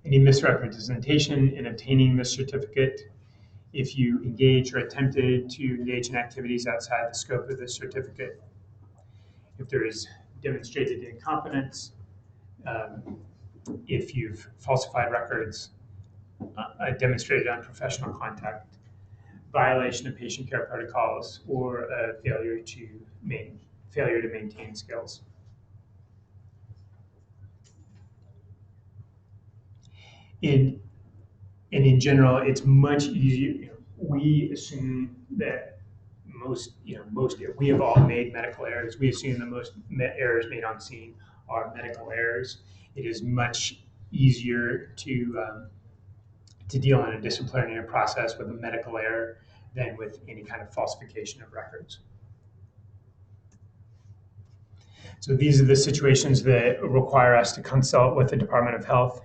Any misrepresentation in obtaining the certificate, if you engage or attempted to engage in activities outside the scope of the certificate. if there is demonstrated incompetence, if you've falsified records, demonstrated unprofessional conduct, violation of patient care protocols, or a failure to maintain skills. And in general, it's much easier. We assume that we have all made medical errors. We assume the most errors made on scene are medical errors. It is much easier to deal in a disciplinary process with a medical error than with any kind of falsification of records. So these are the situations that require us to consult with the Department of Health.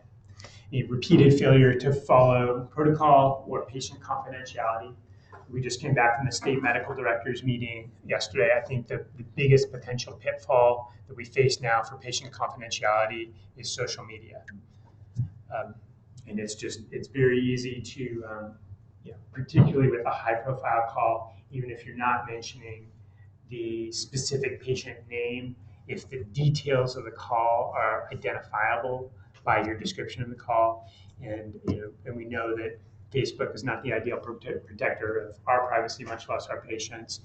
A repeated failure to follow protocol or patient confidentiality. We just came back from the state medical directors meeting yesterday. I think the biggest potential pitfall that we face now for patient confidentiality is social media. And it's very easy to, particularly with a high profile call, even if you're not mentioning the specific patient name, if the details of the call are identifiable by your description of the call, and we know that Facebook is not the ideal protector of our privacy, much less our patients.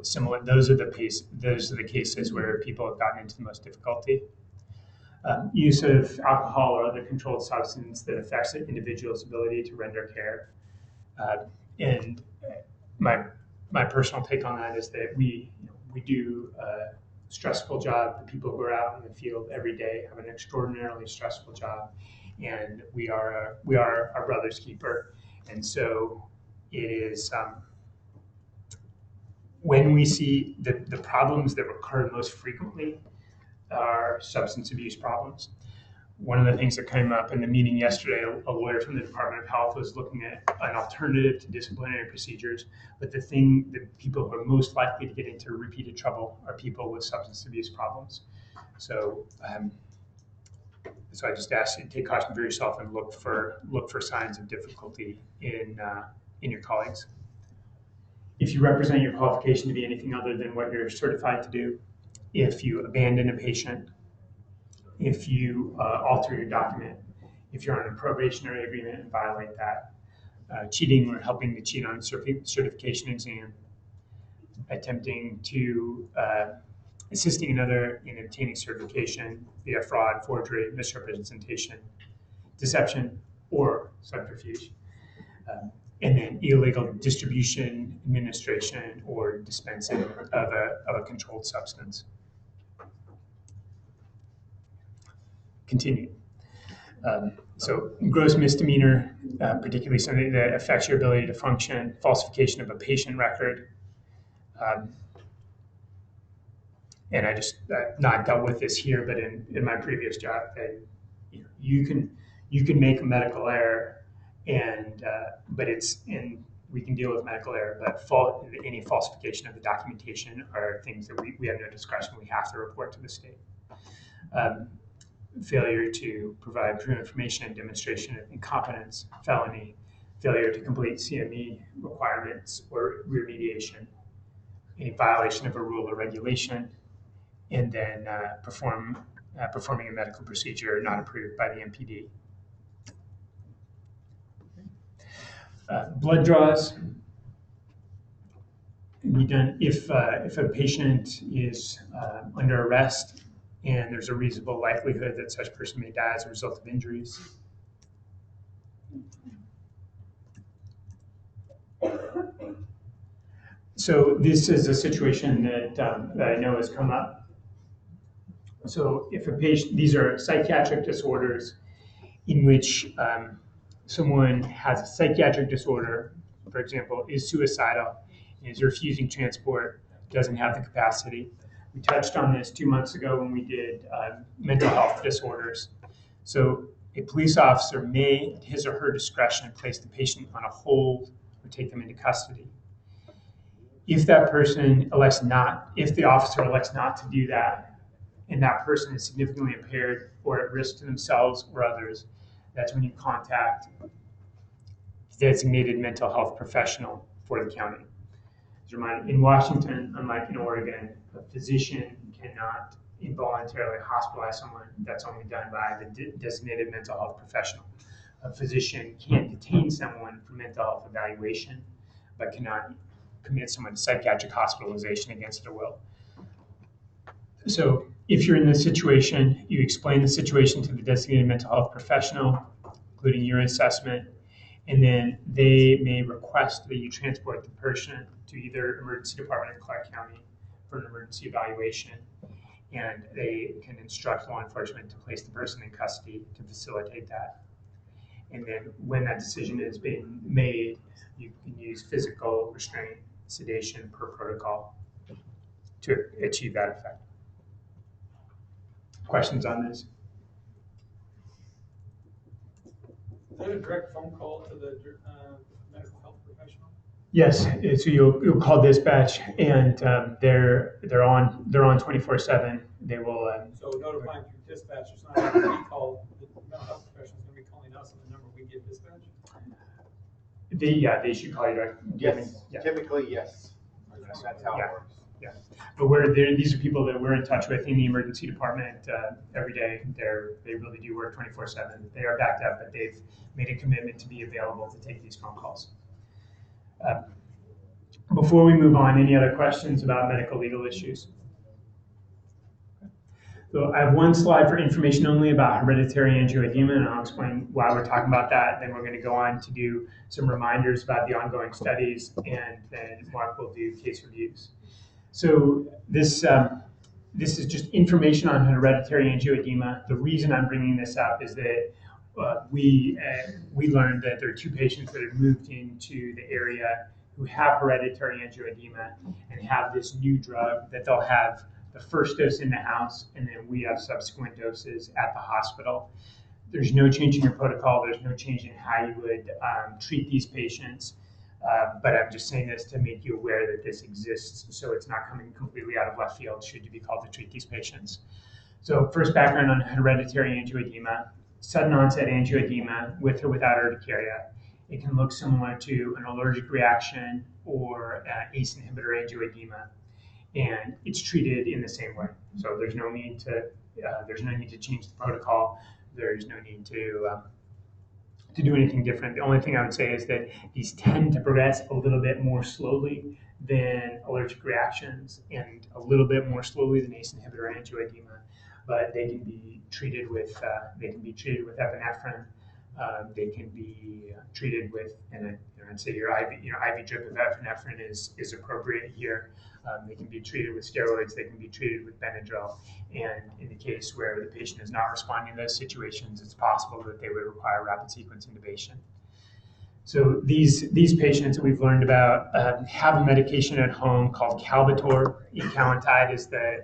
Similar, those are the cases where people have gotten into the most difficulty. Use of alcohol or other controlled substance that affects an individual's ability to render care. And my personal take on that is that we do a stressful job. The people who are out in the field every day have an extraordinarily stressful job, and we are our brother's keeper. And so it is when we see the problems that recur most frequently are substance abuse problems. One of the things that came up in the meeting yesterday, a lawyer from the Department of Health was looking at an alternative to disciplinary procedures, but the people who are most likely to get into repeated trouble are people with substance abuse problems. So I just ask you to take caution for yourself and look for signs of difficulty in your colleagues. If you represent your qualification to be anything other than what you're certified to do, if you abandon a patient, if you alter your document, if you're on a probationary agreement and violate that, cheating or helping to cheat on a certification exam, attempting to assisting another in obtaining certification via fraud, forgery, misrepresentation, deception, or subterfuge, and then illegal distribution, administration, or dispensing of a controlled substance. Continue. So gross misdemeanor, particularly something that affects your ability to function, falsification of a patient record. And I just not dealt with this here, but in my previous job, you can make a medical error, and we can deal with medical error, but any falsification of the documentation are things that we have no discretion. We have to report to the state. Failure to provide true information and demonstration of incompetence, felony, failure to complete CME requirements or remediation, any violation of a rule or regulation, and then performing a medical procedure not approved by the MPD. Blood draws can be done if a patient is under arrest and there's a reasonable likelihood that such person may die as a result of injuries. So this is a situation that I know has come up. So if a patient, these are psychiatric disorders in which someone has a psychiatric disorder, for example, is suicidal, is refusing transport, doesn't have the capacity. We touched on this 2 months ago when we did mental health disorders. So a police officer may, at his or her discretion, place the patient on a hold or take them into custody. If that person if the officer elects not to do that, and that person is significantly impaired or at risk to themselves or others, that's when you contact a designated mental health professional for the county. As a reminder, in Washington, unlike in Oregon, a physician cannot involuntarily hospitalize someone. That's only done by the designated mental health professional. A physician can't detain someone for mental health evaluation, but cannot commit someone to psychiatric hospitalization against their will. So if you're in this situation, you explain the situation to the designated mental health professional, including your assessment, and then they may request that you transport the person to either emergency department in Clark County for an emergency evaluation, and they can instruct law enforcement to place the person in custody to facilitate that. And then when that decision is being made, you can use physical restraint, sedation per protocol to achieve that effect. Questions on this? Is that a direct phone call to the medical health professional? Yes, so you'll call dispatch, and they're on 24/7. They will. So notifying through dispatch, it's not like we call the mental health professional is going to be calling us on the number we give dispatch. They should call you direct. Yes, Yeah. typically, yes. That's how it Yeah. works. Yeah, but these are people that we're in touch with in the emergency department every day. They really do work 24/7. They are backed up, but they've made a commitment to be available to take these phone calls. Before we move on, any other questions about medical legal issues? So I have one slide for information only about hereditary angioedema, and I'll explain why we're talking about that. Then we're going to go on to do some reminders about the ongoing studies, and then Mark will do case reviews. So this is just information on hereditary angioedema. The reason I'm bringing this up is that we learned that there are 2 patients that have moved into the area who have hereditary angioedema and have this new drug that they'll have the first dose in the house, and then we have subsequent doses at the hospital. There's no change in your protocol. There's no change in how you would treat these patients. But I'm just saying this to make you aware that this exists, so it's not coming completely out of left field should you be called to treat these patients. So first, background on hereditary angioedema. Sudden onset angioedema with or without urticaria. It can look similar to an allergic reaction or ACE inhibitor angioedema, and it's treated in the same way. So there's no need to change the protocol. There's no need to do anything different. The only thing I would say is that these tend to progress a little bit more slowly than allergic reactions and a little bit more slowly than ACE inhibitor angioedema, but they can be treated with epinephrine. They can be treated with, and I'd say your IV drip of epinephrine is appropriate here. They can be treated with steroids. They can be treated with Benadryl. And in the case where the patient is not responding to those situations, it's possible that they would require rapid sequence intubation. So these patients that we've learned about have a medication at home called Kalbitor. Ecallantide is the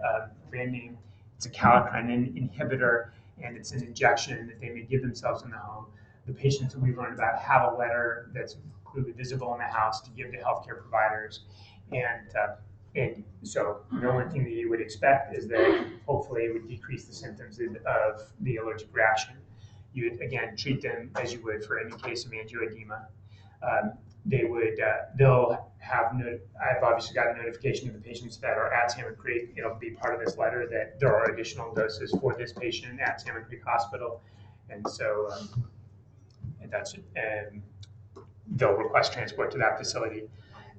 brand name. It's a kallikrein inhibitor, and it's an injection that they may give themselves in the home. The patients that we've learned about have a letter that's clearly visible in the house to give to healthcare providers. And so the only thing that you would expect is that hopefully it would decrease the symptoms of the allergic reaction. You would, again, treat them as you would for any case of angioedema. I've obviously got a notification of the patients that are at Salmon Creek. It'll be part of this letter that there are additional doses for this patient at Salmon Creek Hospital. And so they'll request transport to that facility.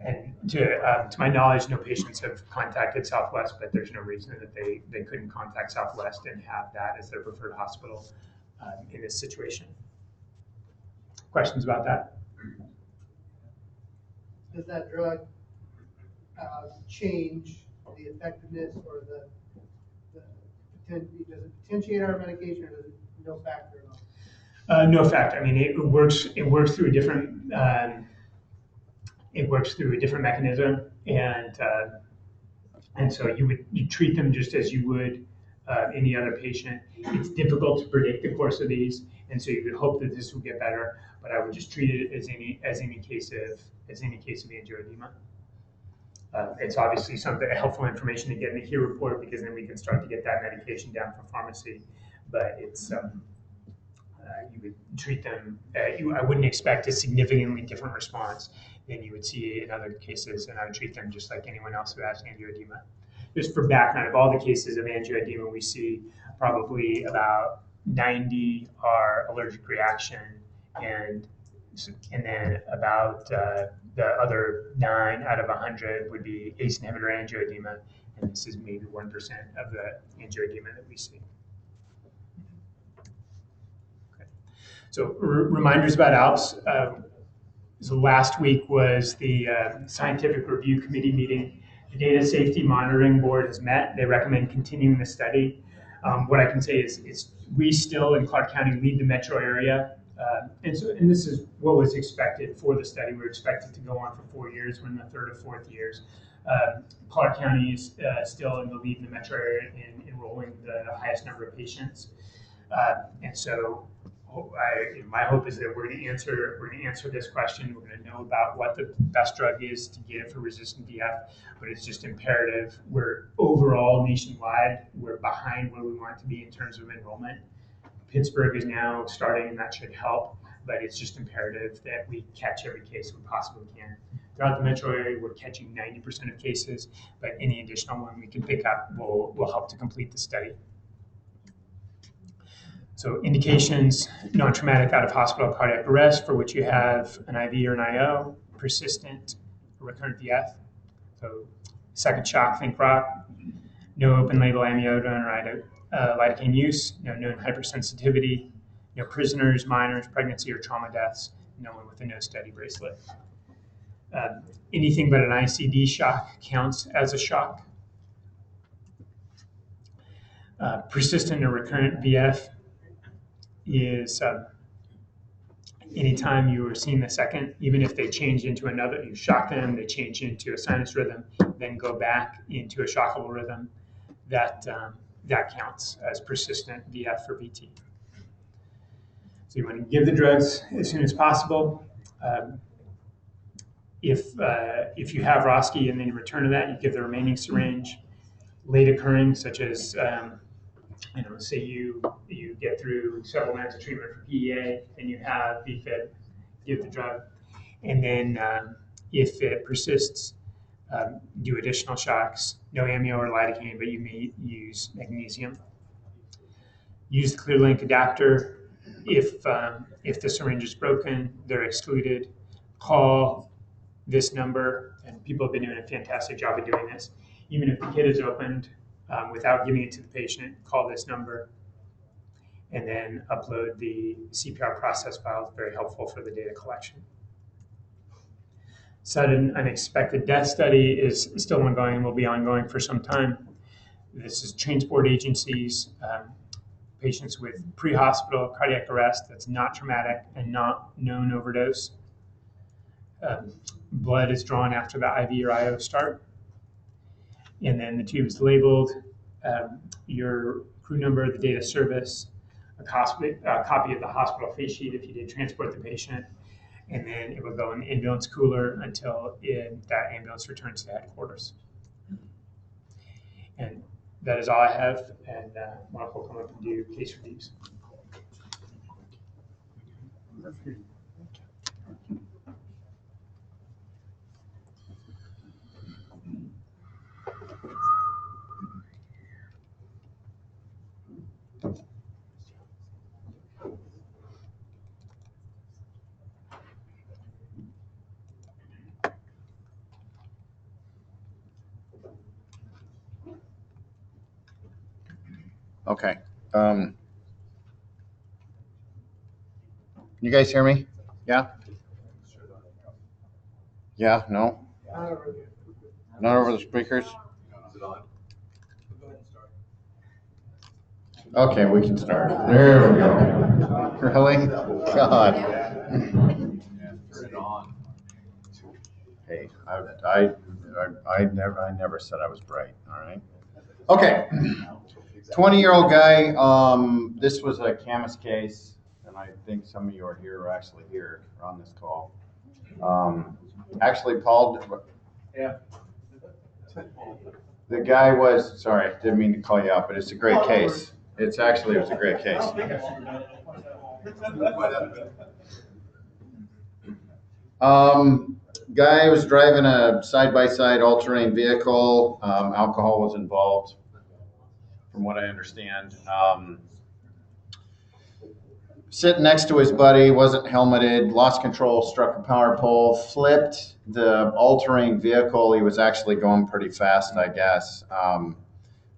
And to my knowledge, no patients have contacted Southwest, but there's no reason that they couldn't contact Southwest and have that as their preferred hospital in this situation. Questions about that? Does that drug change the effectiveness or does it potentiate our medication, or does it no factor at all? No factor. I mean, it works through a different mechanism, and so you treat them just as you would any other patient. It's difficult to predict the course of these, and so you would hope that this will get better. But I would just treat it as any case of angioedema. It's obviously helpful information to get in the HERE report, because then we can start to get that medication down from pharmacy. But it's you would treat them. I wouldn't expect a significantly different response than you would see in other cases, and I would treat them just like anyone else who has angioedema. just for background, of all the cases of angioedema we see, probably about 90 are allergic reaction, and then about the other 9 out of 100 would be ACE inhibitor angioedema, and this is maybe 1% of the angioedema that we see. Okay. So reminders about ALPS. So last week was the Scientific Review Committee meeting. The Data Safety Monitoring Board has met. They recommend continuing the study. What I can say is we still in Clark County lead the metro area. And this is what was expected for the study. We were expected to go on for 4 years. We're in the 3rd or 4th years. Clark County is still in the lead in the metro area in enrolling the highest number of patients. And so my hope is that we're going to answer this question. We're going to know about what the best drug is to give for resistant DF, but it's just imperative. We're overall nationwide, we're behind where we want to be in terms of enrollment. Pittsburgh is now starting, and that should help, but it's just imperative that we catch every case we possibly can. Throughout the metro area, we're catching 90% of cases, but any additional one we can pick up will help to complete the study. So indications, non-traumatic out-of-hospital cardiac arrest, for which you have an IV or an IO, persistent or recurrent VF. So second shock, think rock, no open-label amiodarone or lidocaine use, no known hypersensitivity, no prisoners, minors, pregnancy or trauma deaths, no one with a no study bracelet. Anything but an ICD shock counts as a shock. Persistent or recurrent VF is anytime you are seeing the second, even if they change into another, you shock them, they change into a sinus rhythm, then go back into a shockable rhythm, that counts as persistent VF for VT. So you want to give the drugs as soon as possible. If you have Roski and then you return to that, you give the remaining syringe. Late occurring, such as say you get through several months of treatment for PEA, and you have BFib, give the drug, and then if it persists, do additional shocks. No amio or lidocaine, but you may use magnesium. Use the ClearLink adapter. If the syringe is broken, they're excluded. Call this number, and people have been doing a fantastic job of doing this. Even if the kit is opened without giving it to the patient, call this number, and then upload the CPR process file. It's very helpful for the data collection. Sudden unexpected death study is still ongoing and will be ongoing for some time. This is transport agencies, patients with pre-hospital cardiac arrest that's not traumatic and not known overdose. Blood is drawn after the IV or IO start. And then the tube is labeled, your crew number, the date of service, a copy of the hospital face sheet if you did transport the patient, and then it will go in the ambulance cooler until that ambulance returns to headquarters. And that is all I have, and Mark will come up and do case reviews. Okay. You guys hear me? Yeah? Yeah? No? Not over the speakers? Okay, we can start. There we go. Really? God. Hey, I never said I was bright, all right? Okay. 20-year-old guy, this was a Camus case, and I think some of you are here, actually here on this call. Actually, Paul, yeah. The guy was, sorry, didn't mean to call you out, but it's a great case. It was a great case. Guy was driving a side-by-side all-terrain vehicle. Alcohol was involved, from what I understand. Sitting next to his buddy, wasn't helmeted, lost control, struck a power pole, flipped the all-terrain vehicle. He was actually going pretty fast, I guess.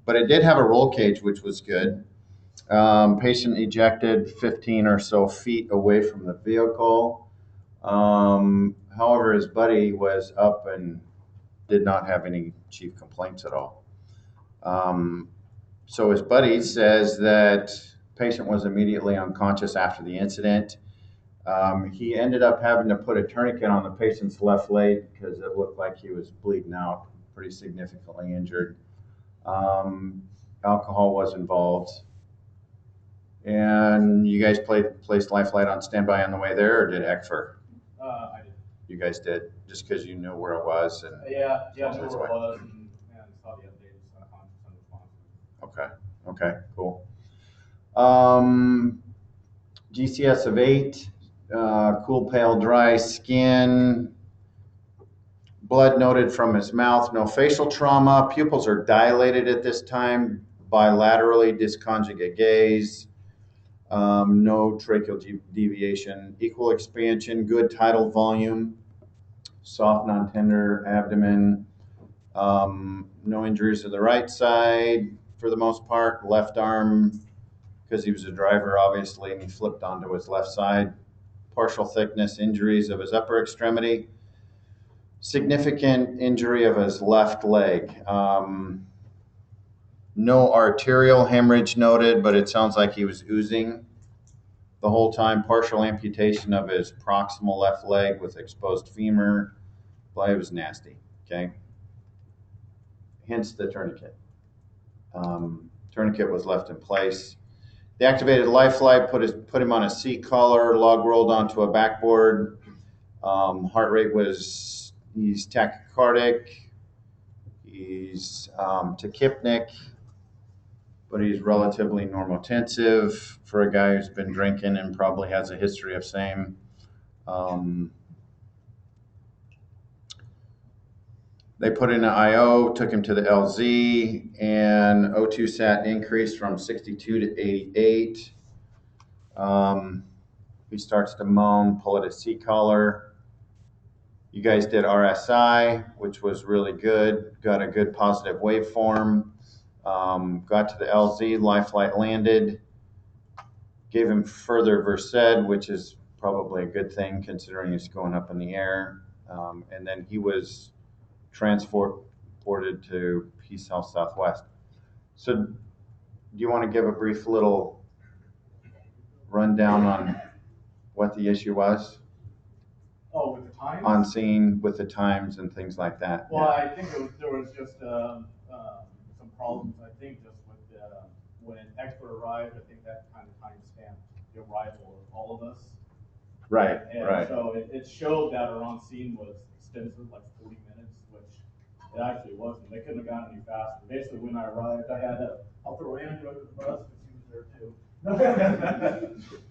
But it did have a roll cage, which was good. Patient ejected 15 or so feet away from the vehicle. However, his buddy was up and did not have any chief complaints at all. So his buddy says that patient was immediately unconscious after the incident. He ended up having to put a tourniquet on the patient's left leg because it looked like he was bleeding out, pretty significantly injured. Alcohol was involved. And you guys placed Lifeline on standby on the way there, or did ECFR? I did. You guys did, just because you knew where it was? And Yeah, I knew where it was and saw the updates, unconscious and responsive. Okay, cool. GCS of 8, cool, pale, dry skin, blood noted from his mouth, no facial trauma, pupils are dilated at this time, bilaterally disconjugate gaze, no tracheal deviation, equal expansion, good tidal volume, soft non-tender abdomen, no injuries to the right side for the most part, left arm, because he was a driver obviously, and he flipped onto his left side, partial thickness injuries of his upper extremity, significant injury of his left leg. No arterial hemorrhage noted, but it sounds like he was oozing the whole time. Partial amputation of his proximal left leg with exposed femur. Well, it was nasty, okay? Hence the tourniquet. Tourniquet was left in place. The activated lifeline put him on a seat collar, log rolled onto a backboard. Heart rate was, he's tachycardic, he's tachypnic, but he's relatively normotensive for a guy who's been drinking and probably has a history of same. They put in an IO, took him to the LZ, and O2 sat increased from 62 to 88. He starts to moan, pull at his seat collar. You guys did RSI, which was really good. Got a good positive waveform. Got to the LZ, life flight landed. Gave him further Versed, which is probably a good thing considering he's going up in the air. And then he was transported to Peace Health Southwest. So do you want to give a brief little rundown on what the issue was? Oh, with the times? On scene, with the times and things like that. Well, I think there was just some problems, I think, just with when expert arrived, I think that kind of time stamped the arrival of all of us. Right, and right. So it showed that our on scene was extensive, like 40 minutes, which it actually wasn't. They couldn't have gone any faster. Basically, when I arrived, I had I'll throw Andrew under the bus because he was there too.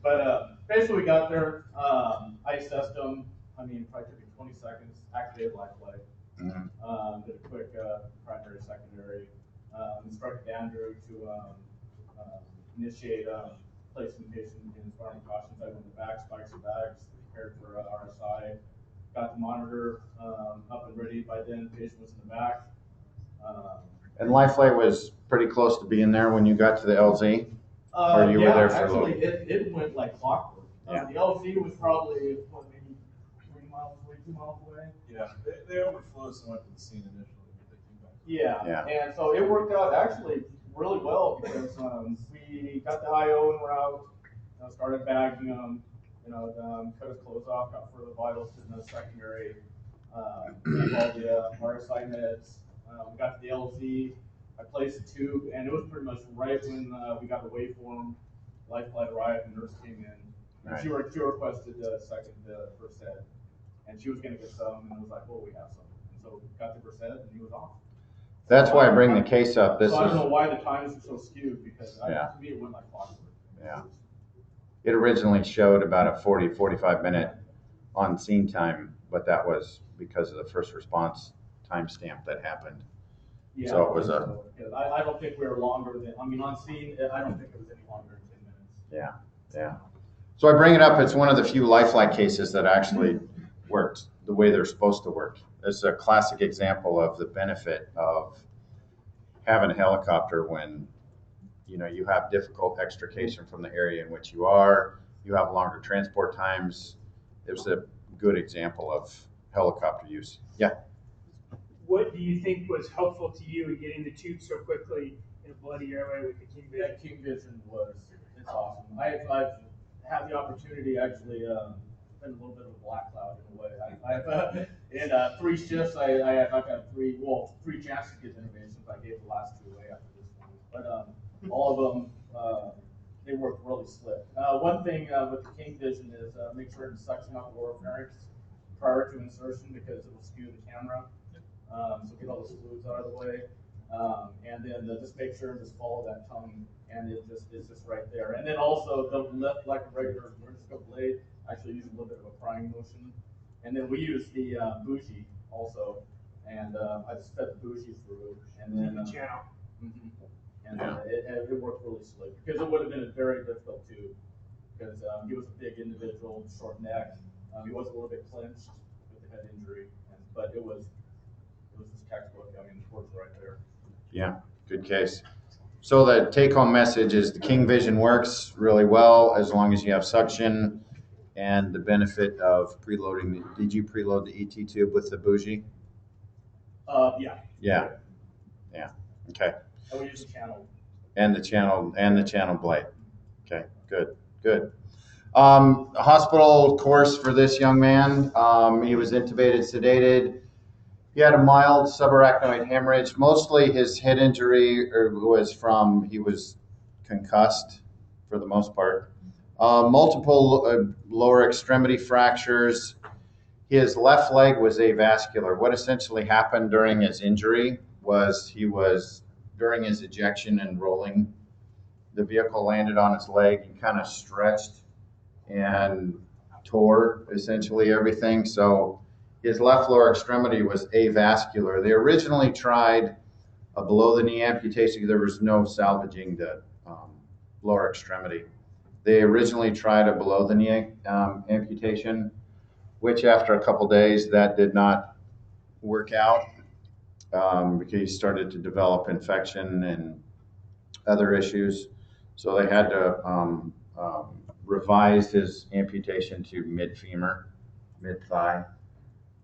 But basically, we got there, I assessed him. I mean, probably took me 20 seconds, activated life flight. Did a quick primary, secondary, instructed Andrew to initiate placing the patient in inspiring cautions. I went to back, spikes or bags, prepared for RSI. Got the monitor up and ready. By then, the patient was in the back. And life flight was pretty close to being there when you got to the LZ? Or you were there for actually, it went like clockwork. Yeah. The LZ was probably, maybe 3 miles away, 2 miles away? Yeah, they overflowed so much to the scene initially, but they came back. Yeah, and so it worked out actually really well because we got the IO and we're out, started bagging him, cut his clothes off, got further vitals in the secondary, gave all the RSI meds. We got to the LZ, I placed the tube, and it was pretty much right when we got the waveform, life flight arrived, and nurse came in. And Right. she requested first ed, and she was going to get some, and I was like, well, we have some. And so got the first ed, and he was off. That's why I bring the case up. So I don't know why the times are so skewed, because Yeah. to me it went like clockwork. Yeah. It originally showed about a 45 minute on scene time but that was because of the first response timestamp that happened. Yeah, So it was I don't think we were longer than, I mean, on scene, I don't think it was any longer than 10 minutes. Yeah. So I bring it up, it's one of the few lifelike cases that actually worked the way they're supposed to work. It's a classic example of the benefit of having a helicopter when, you know, you have difficult extrication from the area in which you are, you have longer transport times. It was a good example of helicopter use. Yeah. What do you think was helpful to you in getting the tube so quickly in a bloody airway with the King Vision? That King Vision it's awesome. I've had the opportunity actually, been a little bit of a black cloud in a way. I've in 3 shifts, I've had three chances to get innovations. I gave the last 2 away after this one, but all of them, they work really slick. One thing with the King Vision is make sure to suction out the oropharynx prior to insertion because it will skew the camera. So get all the fluids out of the way, and then just make sure and just follow that tongue, and it's just right there. And then also don't lift like a regular vertical blade. Actually use a little bit of a prying motion, and then we use the bougie also, and I just fed the bougie through, and then channel. And it worked really slick because it would have been a very difficult tube because he was a big individual, short neck. He was a little bit clinched with the head injury, but it was just textbook. I mean, the words right there. Yeah, good case. So the take-home message is the King Vision works really well as long as you have suction and the benefit of preloading. Did you preload the ET tube with the bougie? Yeah. Yeah. Okay. And we use the channel. And the channel blade. Okay. Good. Hospital course for this young man. He was intubated, sedated. He had a mild subarachnoid hemorrhage. Mostly his head injury was he was concussed for the most part. Multiple lower extremity fractures. His left leg was avascular. What essentially happened during his injury was during his ejection and rolling, the vehicle landed on his leg and kind of stretched and tore essentially everything. So his left lower extremity was avascular. They originally tried a below the knee amputation. There was no salvaging the lower extremity. They originally tried a below the knee amputation, which after a couple days that did not work out because he started to develop infection and other issues. So they had to revise his amputation to mid-femur, mid-thigh,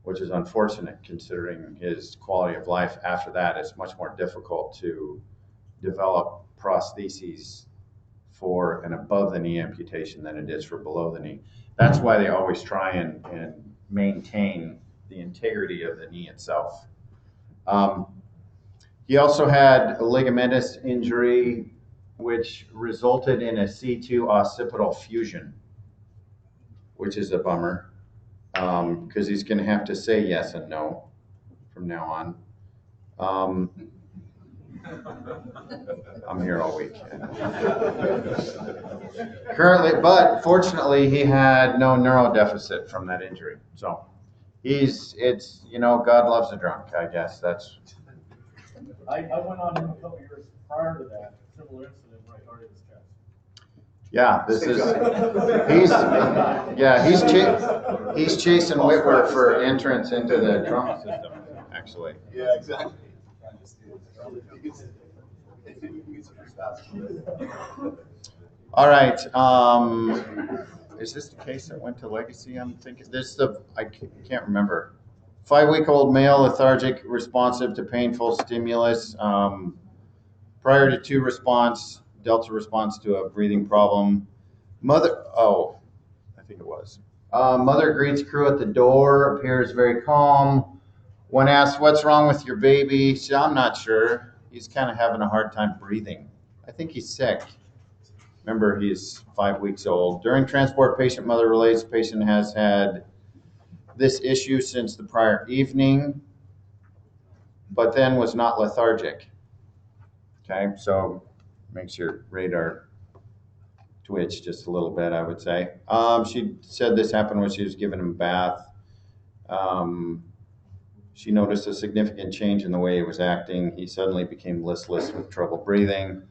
which is unfortunate considering his quality of life after that. It's much more difficult to develop prostheses for an above the knee amputation than it is for below the knee. That's why they always try and maintain the integrity of the knee itself. He also had a ligamentous injury, which resulted in a C2 occipital fusion, which is a bummer because he's going to have to say yes and no from now on. I'm here all week. Currently, but fortunately, he had no neuro deficit from that injury. So God loves a drunk, I guess. That's. I went on him a couple years prior to that, similar incident where I guarded his chest. Yeah, he's chasing Whitwer for entrance into the trunk system, actually. Yeah, exactly. All right. Is this the case that went to Legacy? I'm thinking I can't remember. 5-week-old male, lethargic, responsive to painful stimulus. Prior to 2 response, Delta response to a breathing problem. Mother greets crew at the door, appears very calm. When asked, "What's wrong with your baby?" She said, "I'm not sure. He's kind of having a hard time breathing. I think he's sick." Remember, he's 5 weeks old. During transport, patient mother relates patient has had this issue since the prior evening, but then was not lethargic. Okay, so makes your radar twitch just a little bit, I would say. She said this happened when she was giving him a bath She noticed a significant change in the way he was acting. He suddenly became listless with trouble breathing.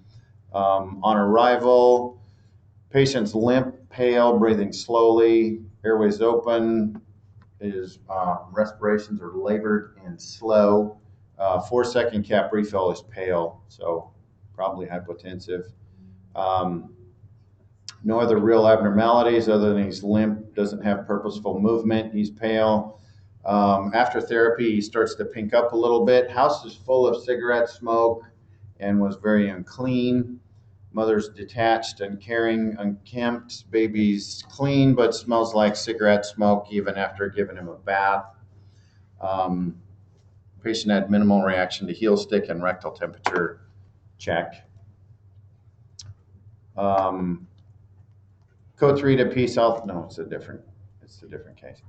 On arrival, patient's limp, pale, breathing slowly, airways open. His respirations are labored and slow. 4-second cap refill is pale, so probably hypotensive. No other real abnormalities other than he's limp, doesn't have purposeful movement, he's pale. After therapy, he starts to pink up a little bit. House is full of cigarette smoke and was very unclean. Mother's detached and caring, unkempt. Baby's clean, but smells like cigarette smoke even after giving him a bath. Patient had minimal reaction to heel stick and rectal temperature check. Code 3 to Peace Health. No, it's a different case.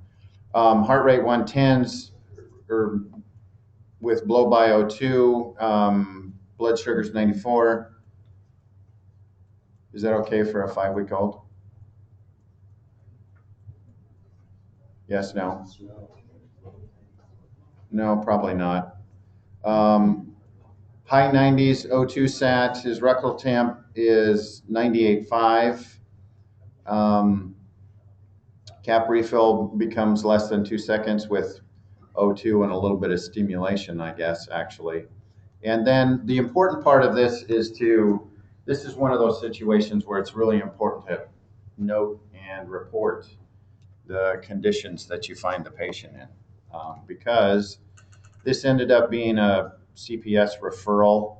Heart rate 110s or with blow by O2. Blood sugar's 94. Is that okay for a 5-week-old? Yes, no? No, probably not. High 90s O2 sat. His rectal temp is 98.5. Cap refill becomes less than 2 seconds with O2 and a little bit of stimulation, I guess, actually. And then the important part of this is this is one of those situations where it's really important to note and report the conditions that you find the patient in, because this ended up being a CPS referral.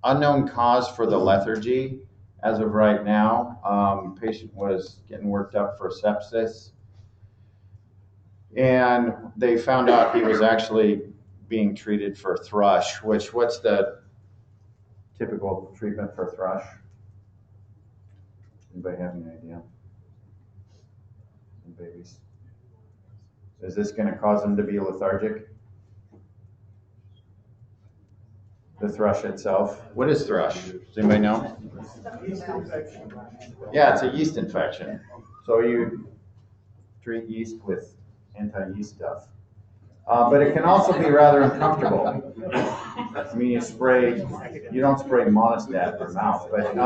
Unknown cause for the lethargy as of right now. Patient was getting worked up for sepsis, and they found out he was actually being treated for thrush, what's the typical treatment for thrush? Anybody have any idea? In babies. Is this going to cause them to be lethargic? The thrush itself. What is thrush? Does anybody know? Yeah, it's a yeast infection. So you treat yeast with anti-yeast stuff. But it can also be rather uncomfortable. I mean, you don't spray Monostat for mouth, but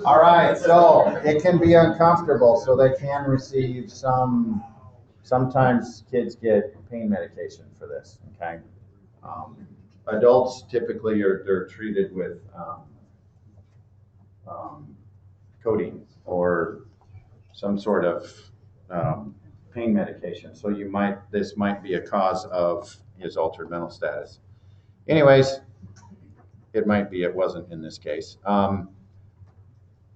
all right, so it can be uncomfortable, so they can receive sometimes kids get pain medication for this, okay? Adults typically they're treated with codeine or some sort of pain medication. So this might be a cause of his altered mental status. Anyways, it might be, it wasn't in this case.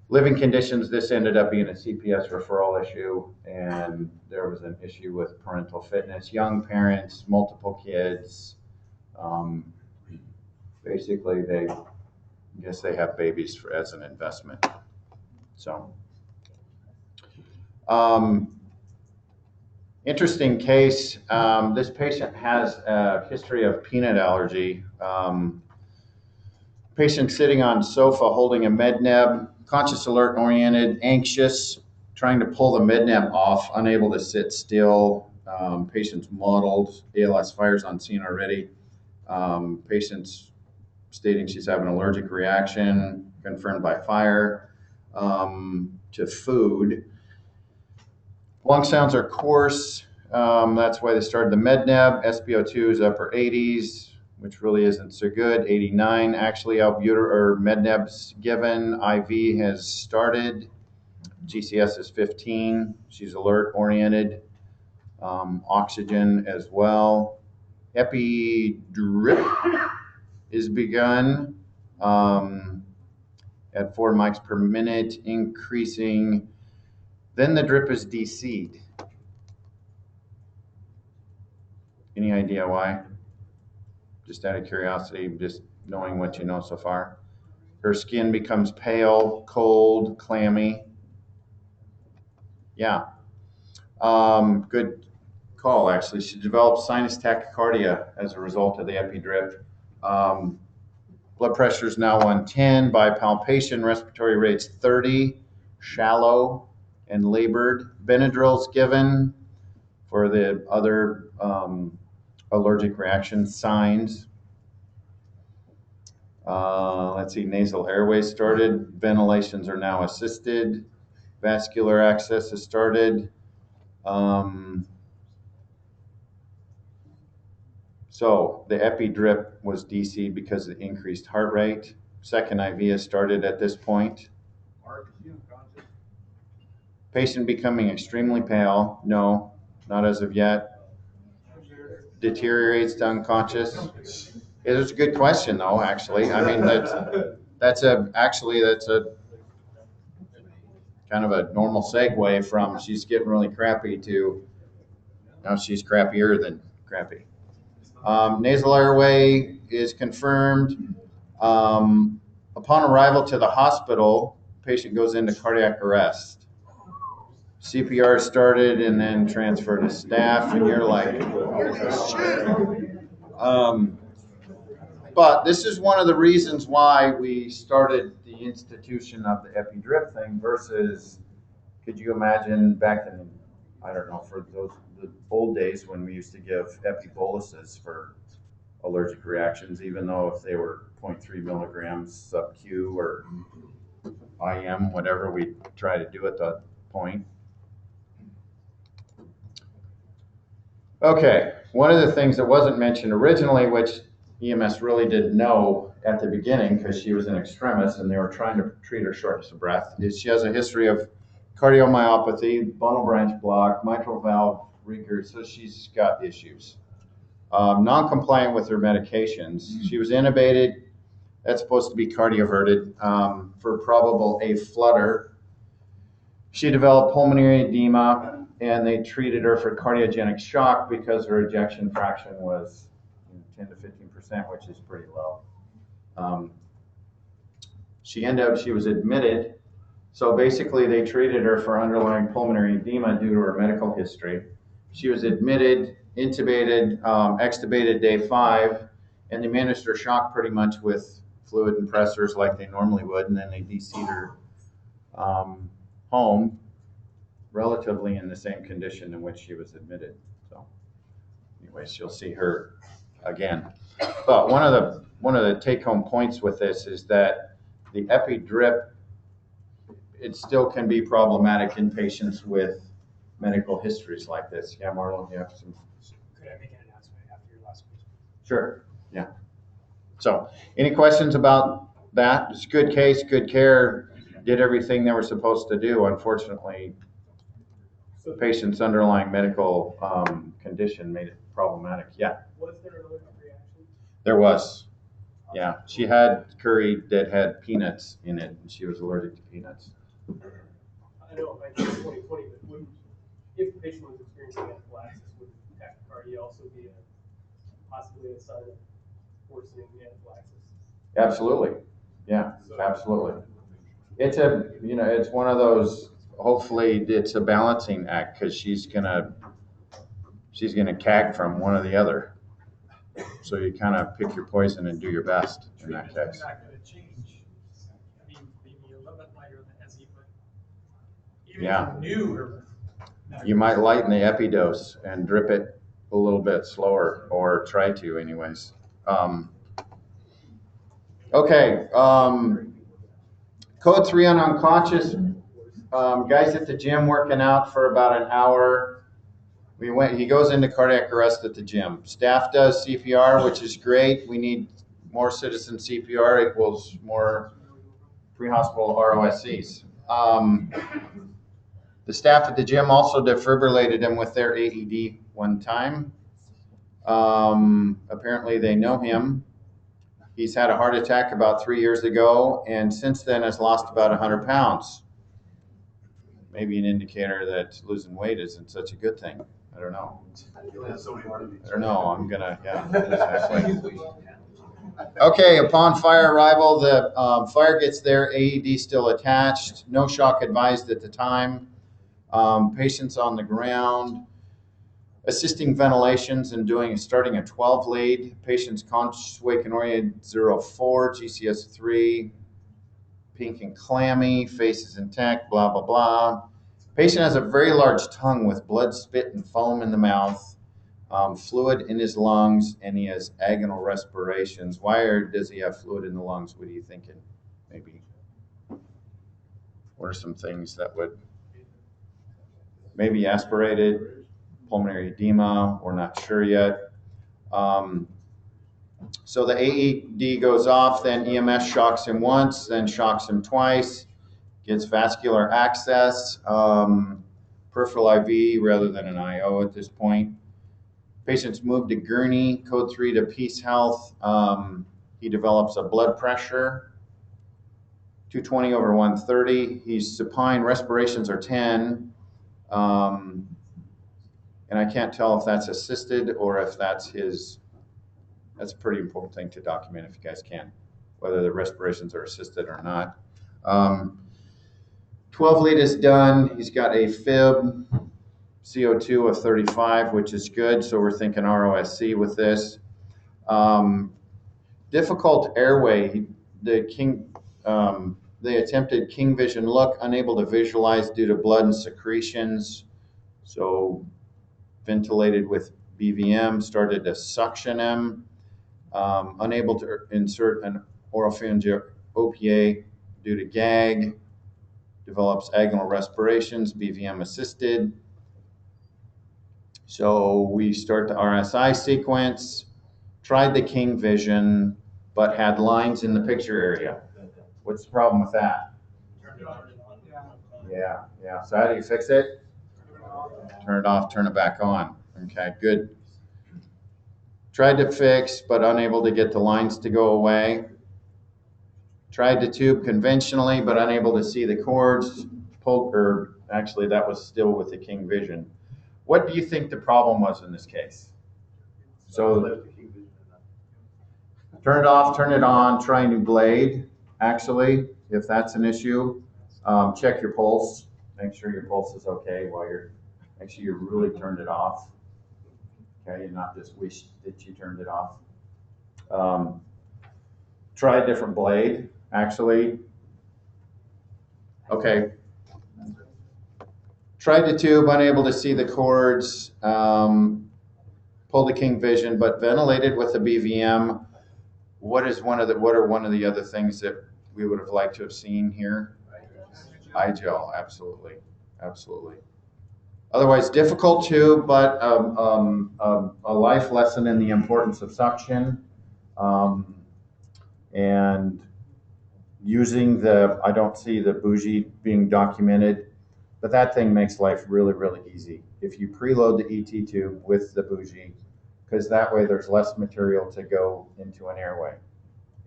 Living conditions, this ended up being a CPS referral issue, and there was an issue with parental fitness, young parents, multiple kids. Basically, I guess they have babies as an investment. So, interesting case. This patient has a history of peanut allergy. Patient sitting on sofa holding a med neb, conscious, alert, oriented, anxious, trying to pull the med neb off, unable to sit still. Patient's mottled, ALS fires on scene already. Patient's stating she's having an allergic reaction, confirmed by fire, to food. Lung sounds are coarse. That's why they started the med neb. SpO2 is upper 80s, which really isn't so good. 89 actually. Med neb's given. IV has started. GCS is 15. She's alert, oriented. Oxygen as well. Epi drip is begun at 4 mics per minute, increasing. Then the drip is DC'd. Any idea why? Just out of curiosity, just knowing what you know so far. Her skin becomes pale, cold, clammy. Yeah. Good call, actually. She developed sinus tachycardia as a result of the epi-drip. Blood pressure is now 110 by palpation. Respiratory rate's 30. shallow and labored. Benadryl's given for the other allergic reaction signs. Let's see, nasal airway started. Ventilations are now assisted. Vascular access has started. So the epi drip was DC'd because of the increased heart rate. Second IV has started at this point. Patient becoming extremely pale. No, not as of yet. Deteriorates to unconscious. It was a good question though, actually. I mean, that's a kind of a normal segue from she's getting really crappy to now she's crappier than crappy. Nasal airway is confirmed. Upon arrival to the hospital, patient goes into cardiac arrest. CPR started and then transferred to staff, and you're like, but this is one of the reasons why we started the institution of the epi drip thing versus, could you imagine back in, I don't know, for the old days when we used to give epi boluses for allergic reactions, even though if they were 0.3 milligrams sub-Q or IM, whatever we try to do at that point. Okay, one of the things that wasn't mentioned originally, which EMS really didn't know at the beginning because she was an extremis and they were trying to treat her shortness of breath, is she has a history of cardiomyopathy, bundle branch block, mitral valve recurrence, so she's got issues. Non-compliant with her medications. She was intubated. That's supposed to be cardioverted for probable A flutter. She developed pulmonary edema, and they treated her for cardiogenic shock because her ejection fraction was 10 to 15%, which is pretty low. She was admitted. So basically, they treated her for underlying pulmonary edema due to her medical history. She was admitted, intubated, extubated day 5, and they managed her shock pretty much with fluid and pressors like they normally would, and then they DC'd her home relatively in the same condition in which she was admitted. So anyways, you'll see her again. But one of the take-home points with this is that the epi drip, it still can be problematic in patients with medical histories like this. Yeah, Marlon, you have some. Could I make an announcement after your last question? Sure. Yeah. So, any questions about that? It's a good case, good care, did everything they were supposed to do. Unfortunately, the patient's underlying medical condition made it problematic. Yeah. Was there an allergic reaction? There was. Yeah. She had curry that had peanuts in it, and she was allergic to peanuts. I know it might be 2020, but if the patient was experiencing anaphylaxis, would tachycardia also be possibly a sign of worsening anaphylaxis? Absolutely. Yeah, absolutely. It's it's one of those, hopefully it's a balancing act because she's gonna cag from one or the other. So you kind of pick your poison and do your best in that case. It's not going to change. I mean, maybe a little bit lighter on the ESI, but even if you knew her, you might lighten the epidose and drip it a little bit slower, or try to anyways. Okay, code 3 on unconscious. Guys at the gym working out for about an hour. He goes into cardiac arrest at the gym. Staff does CPR, which is great. We need more citizen CPR equals more pre-hospital ROSCs. The staff at the gym also defibrillated him with their AED one time. Apparently they know him. He's had a heart attack about 3 years ago, and since then has lost about 100 pounds. Maybe an indicator that losing weight isn't such a good thing. I don't know. I don't know. I'm gonna, yeah, exactly. Okay, upon fire arrival, the fire gets there, AED still attached, no shock advised at the time. Patients on the ground, assisting ventilations and starting a 12 lead. Patient's conscious, wake and oriented 04, GCS 3. pink and clammy, face is intact, blah, blah, blah. Patient has a very large tongue with blood, spit, and foam in the mouth, fluid in his lungs, and he has agonal respirations. Why does he have fluid in the lungs? What are you thinking? Maybe. What are some things that would, maybe aspirated, pulmonary edema, we're not sure yet. So the AED goes off, then EMS shocks him once, then shocks him twice, gets vascular access, peripheral IV rather than an IO at this point. Patient's moved to gurney, code 3 to Peace Health. He develops a blood pressure, 220 over 130. He's supine, respirations are 10. And I can't tell if that's assisted or if that's his. That's a pretty important thing to document if you guys can, whether the respirations are assisted or not. 12 lead is done. He's got a fib, CO2 of 35, which is good. So we're thinking ROSC with this. Difficult airway. They attempted King Vision look, unable to visualize due to blood and secretions. So ventilated with BVM, started to suction him. Unable to insert an oropharyngeal OPA due to gag, develops agonal respirations, BVM assisted. So we start the RSI sequence, tried the King Vision, but had lines in the picture area. What's the problem with that? Yeah. So how do you fix it? Turn it off, turn it back on. Okay, good. Tried to fix, but unable to get the lines to go away. Tried to tube conventionally, but unable to see the cords. Actually, that was still with the King Vision. What do you think the problem was in this case? So, turn it off, turn it on, try a new blade, actually, if that's an issue. Check your pulse. Make sure your pulse is okay make sure you really turned it off. Okay, and not just wish that you turned it off. Try a different blade, actually. Okay. Tried the tube, unable to see the cords. Pulled the King Vision, but ventilated with the BVM. What are one of the other things that we would have liked to have seen here? iGel, absolutely. Otherwise difficult too, but a life lesson in the importance of suction, and using I don't see the bougie being documented, but that thing makes life really, really easy. If you preload the ET tube with the bougie, because that way there's less material to go into an airway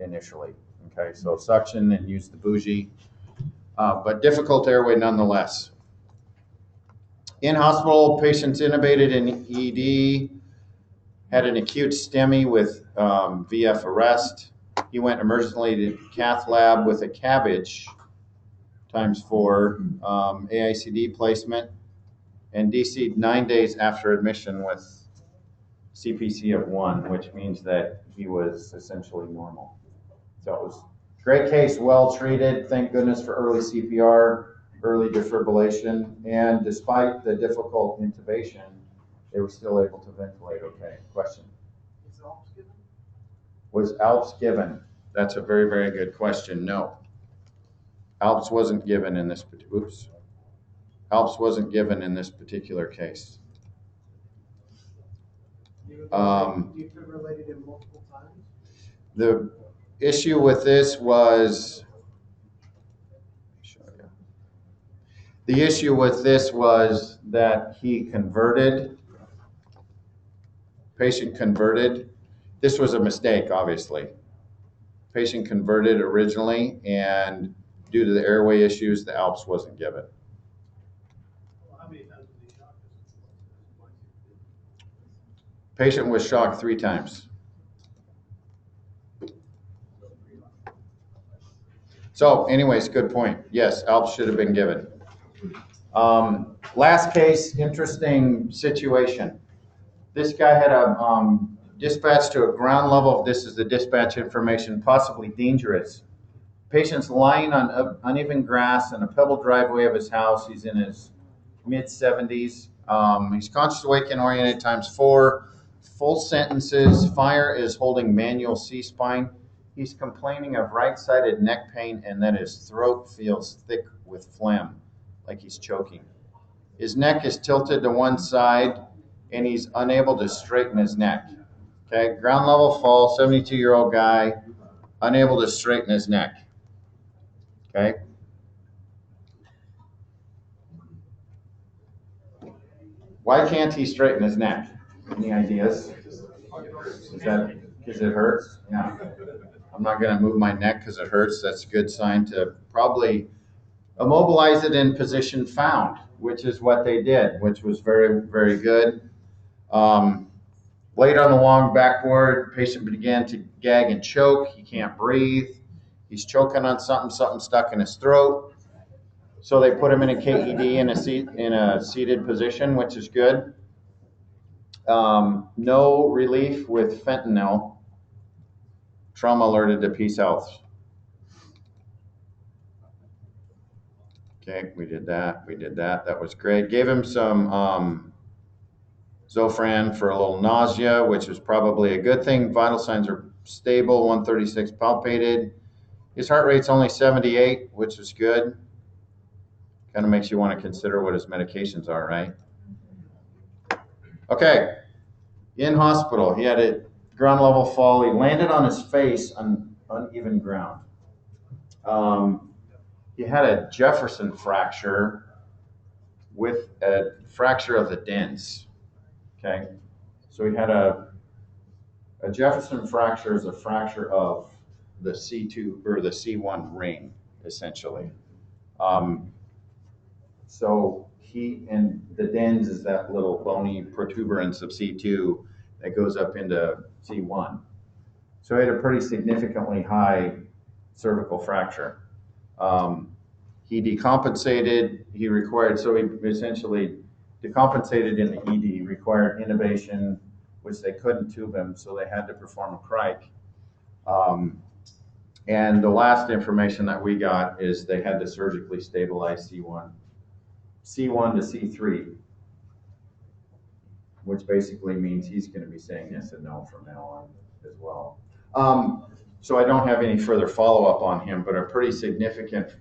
initially. Okay, so suction and use the bougie, but difficult airway nonetheless. In hospital, patients intubated in ED, had an acute STEMI with VF arrest. He went emergently to cath lab with a cabbage ×4 AICD placement, and DC'd 9 days after admission with CPC of 1, which means that he was essentially normal. So it was a great case, well treated. Thank goodness for early CPR, early defibrillation, and despite the difficult intubation, they were still able to ventilate okay. Question? Was ALPS given? That's a very, very good question. No. ALPS wasn't given in this ALPS wasn't given in this particular case. Defibrillated him multiple times? The issue with this was that he converted. Patient converted. This was a mistake, obviously. Patient converted originally, and due to the airway issues, the ALPS wasn't given. How many times was he shocked? Patient was shocked 3 times. So anyways, good point. Yes, ALPS should have been given. Last case, interesting situation. This guy had a dispatch to a ground level. This is the dispatch information, possibly dangerous. Patient's lying on uneven grass in a pebble driveway of his house. He's in his mid-70s. He's conscious, awake, and oriented ×4. Full sentences. Fire is holding manual C-spine. He's complaining of right-sided neck pain and that his throat feels thick with phlegm, like he's choking. His neck is tilted to one side, and he's unable to straighten his neck. Okay, ground level fall, 72-year-old guy, unable to straighten his neck. Okay. Why can't he straighten his neck? Any ideas? Is that because it hurts? Yeah. I'm not going to move my neck because it hurts. That's a good sign to probably immobilize it in position found, which is what they did, which was very, very good. Laid on the long backboard, patient began to gag and choke. He can't breathe. He's choking on something stuck in his throat. So they put him in a KED in a seated position, which is good. No relief with fentanyl. Trauma alerted to Peace Health. Okay, we did that. That was great. Gave him some Zofran for a little nausea, which is probably a good thing. Vital signs are stable, 136 palpated. His heart rate's only 78, which is good. Kind of makes you want to consider what his medications are, right? Okay, in hospital, he had a ground level fall. He landed on his face on uneven ground. He had a Jefferson fracture with a fracture of the dens. Okay, so he had a Jefferson fracture is a fracture of the C2 or the C1 ring, essentially. So he, and the dens is that little bony protuberance of C2 that goes up into C1. So he had a pretty significantly high cervical fracture. He decompensated, he required, so he essentially decompensated in the ED, required intubation, which they couldn't tube him, so they had to perform a crike. And the last information that we got is they had to surgically stabilize C1 to C3, which basically means he's going to be saying yes and no from now on as well. So I don't have any further follow-up on him, but a pretty significant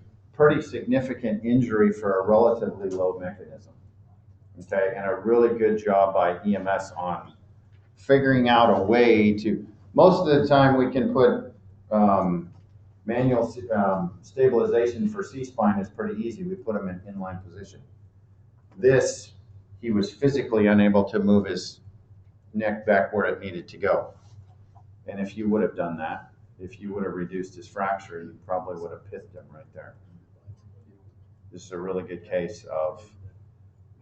injury for a relatively low mechanism. Okay, and a really good job by EMS on figuring out a way to, most of the time we can put manual stabilization for C-spine is pretty easy. We put him in inline position. This, he was physically unable to move his neck back where it needed to go. And if you would have done that, if you would have reduced his fracture, you probably would have pithed him right there. This is a really good case of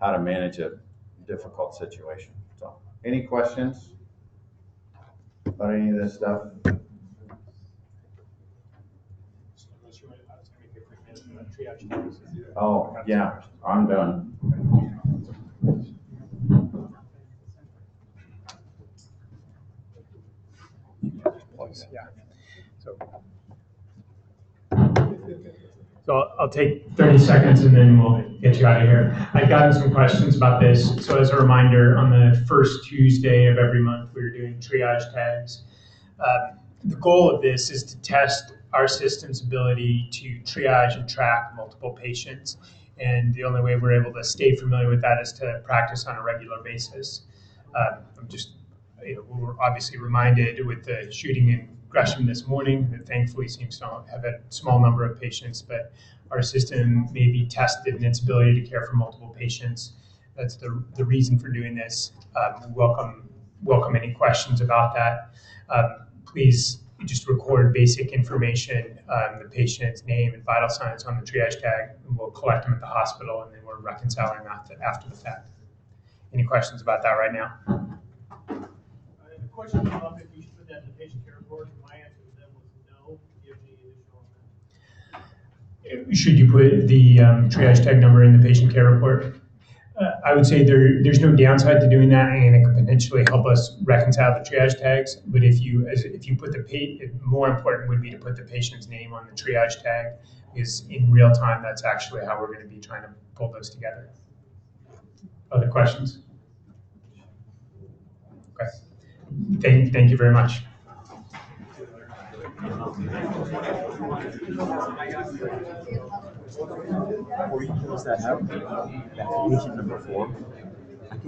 how to manage a difficult situation. So, any questions about any of this stuff? Oh, yeah, I'm done. Yeah. So I'll take 30 seconds and then we'll get you out of here. I've gotten some questions about this. So as a reminder, on the first Tuesday of every month, we're doing triage tags. The goal of this is to test our system's ability to triage and track multiple patients. And the only way we're able to stay familiar with that is to practice on a regular basis. I'm just, we're obviously reminded with the shooting in Gresham this morning that thankfully seems to have a small number of patients, but our system may be tested in its ability to care for multiple patients. That's the reason for doing this. Welcome any questions about that. Please just record basic information, the patient's name and vital signs on the triage tag, and we'll collect them at the hospital, and then we're reconciling that after the fact. Any questions about that right now? The question came up if you should put that in the patient care report. My answer to them was no. Do you have any additional on that? Should you put the triage tag number in the patient care report? I would say there's no downside to doing that, and it could potentially help us reconcile the triage tags. But if you put more important would be to put the patient's name on the triage tag, because in real time, that's actually how we're going to be trying to pull those together. Other questions? Okay. Thank you very much. Before you close that out, that's patient number 4.